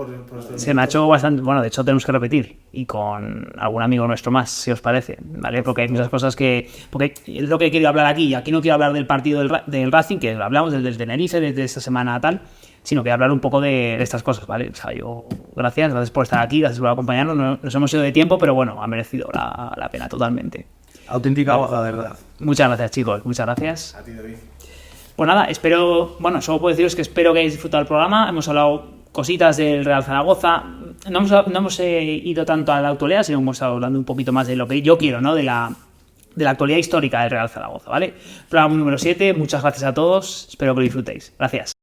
Se me ha hecho bastante. Bueno, de hecho, tenemos que repetir. Y con algún amigo nuestro más, si os parece. ¿Vale? Porque hay muchas cosas que. Porque es lo que he querido hablar aquí. Aquí no quiero hablar del partido del Racing, que hablamos del Tenerife, desde esta semana tal. Sino que hablar un poco de estas cosas, ¿vale? O sea, gracias por estar aquí, gracias por acompañarnos. Nos hemos ido de tiempo, pero bueno, ha merecido la pena totalmente. Auténtica boda, de verdad. Muchas gracias, chicos. Muchas gracias. A ti, David. Pues nada, espero, bueno, solo puedo deciros que espero que hayáis disfrutado del programa. Hemos hablado cositas del Real Zaragoza. No hemos ido tanto a la actualidad, sino hemos estado hablando un poquito más de lo que yo quiero, ¿no? De la actualidad histórica del Real Zaragoza, ¿vale? Programa número 7, muchas gracias a todos, espero que lo disfrutéis. Gracias.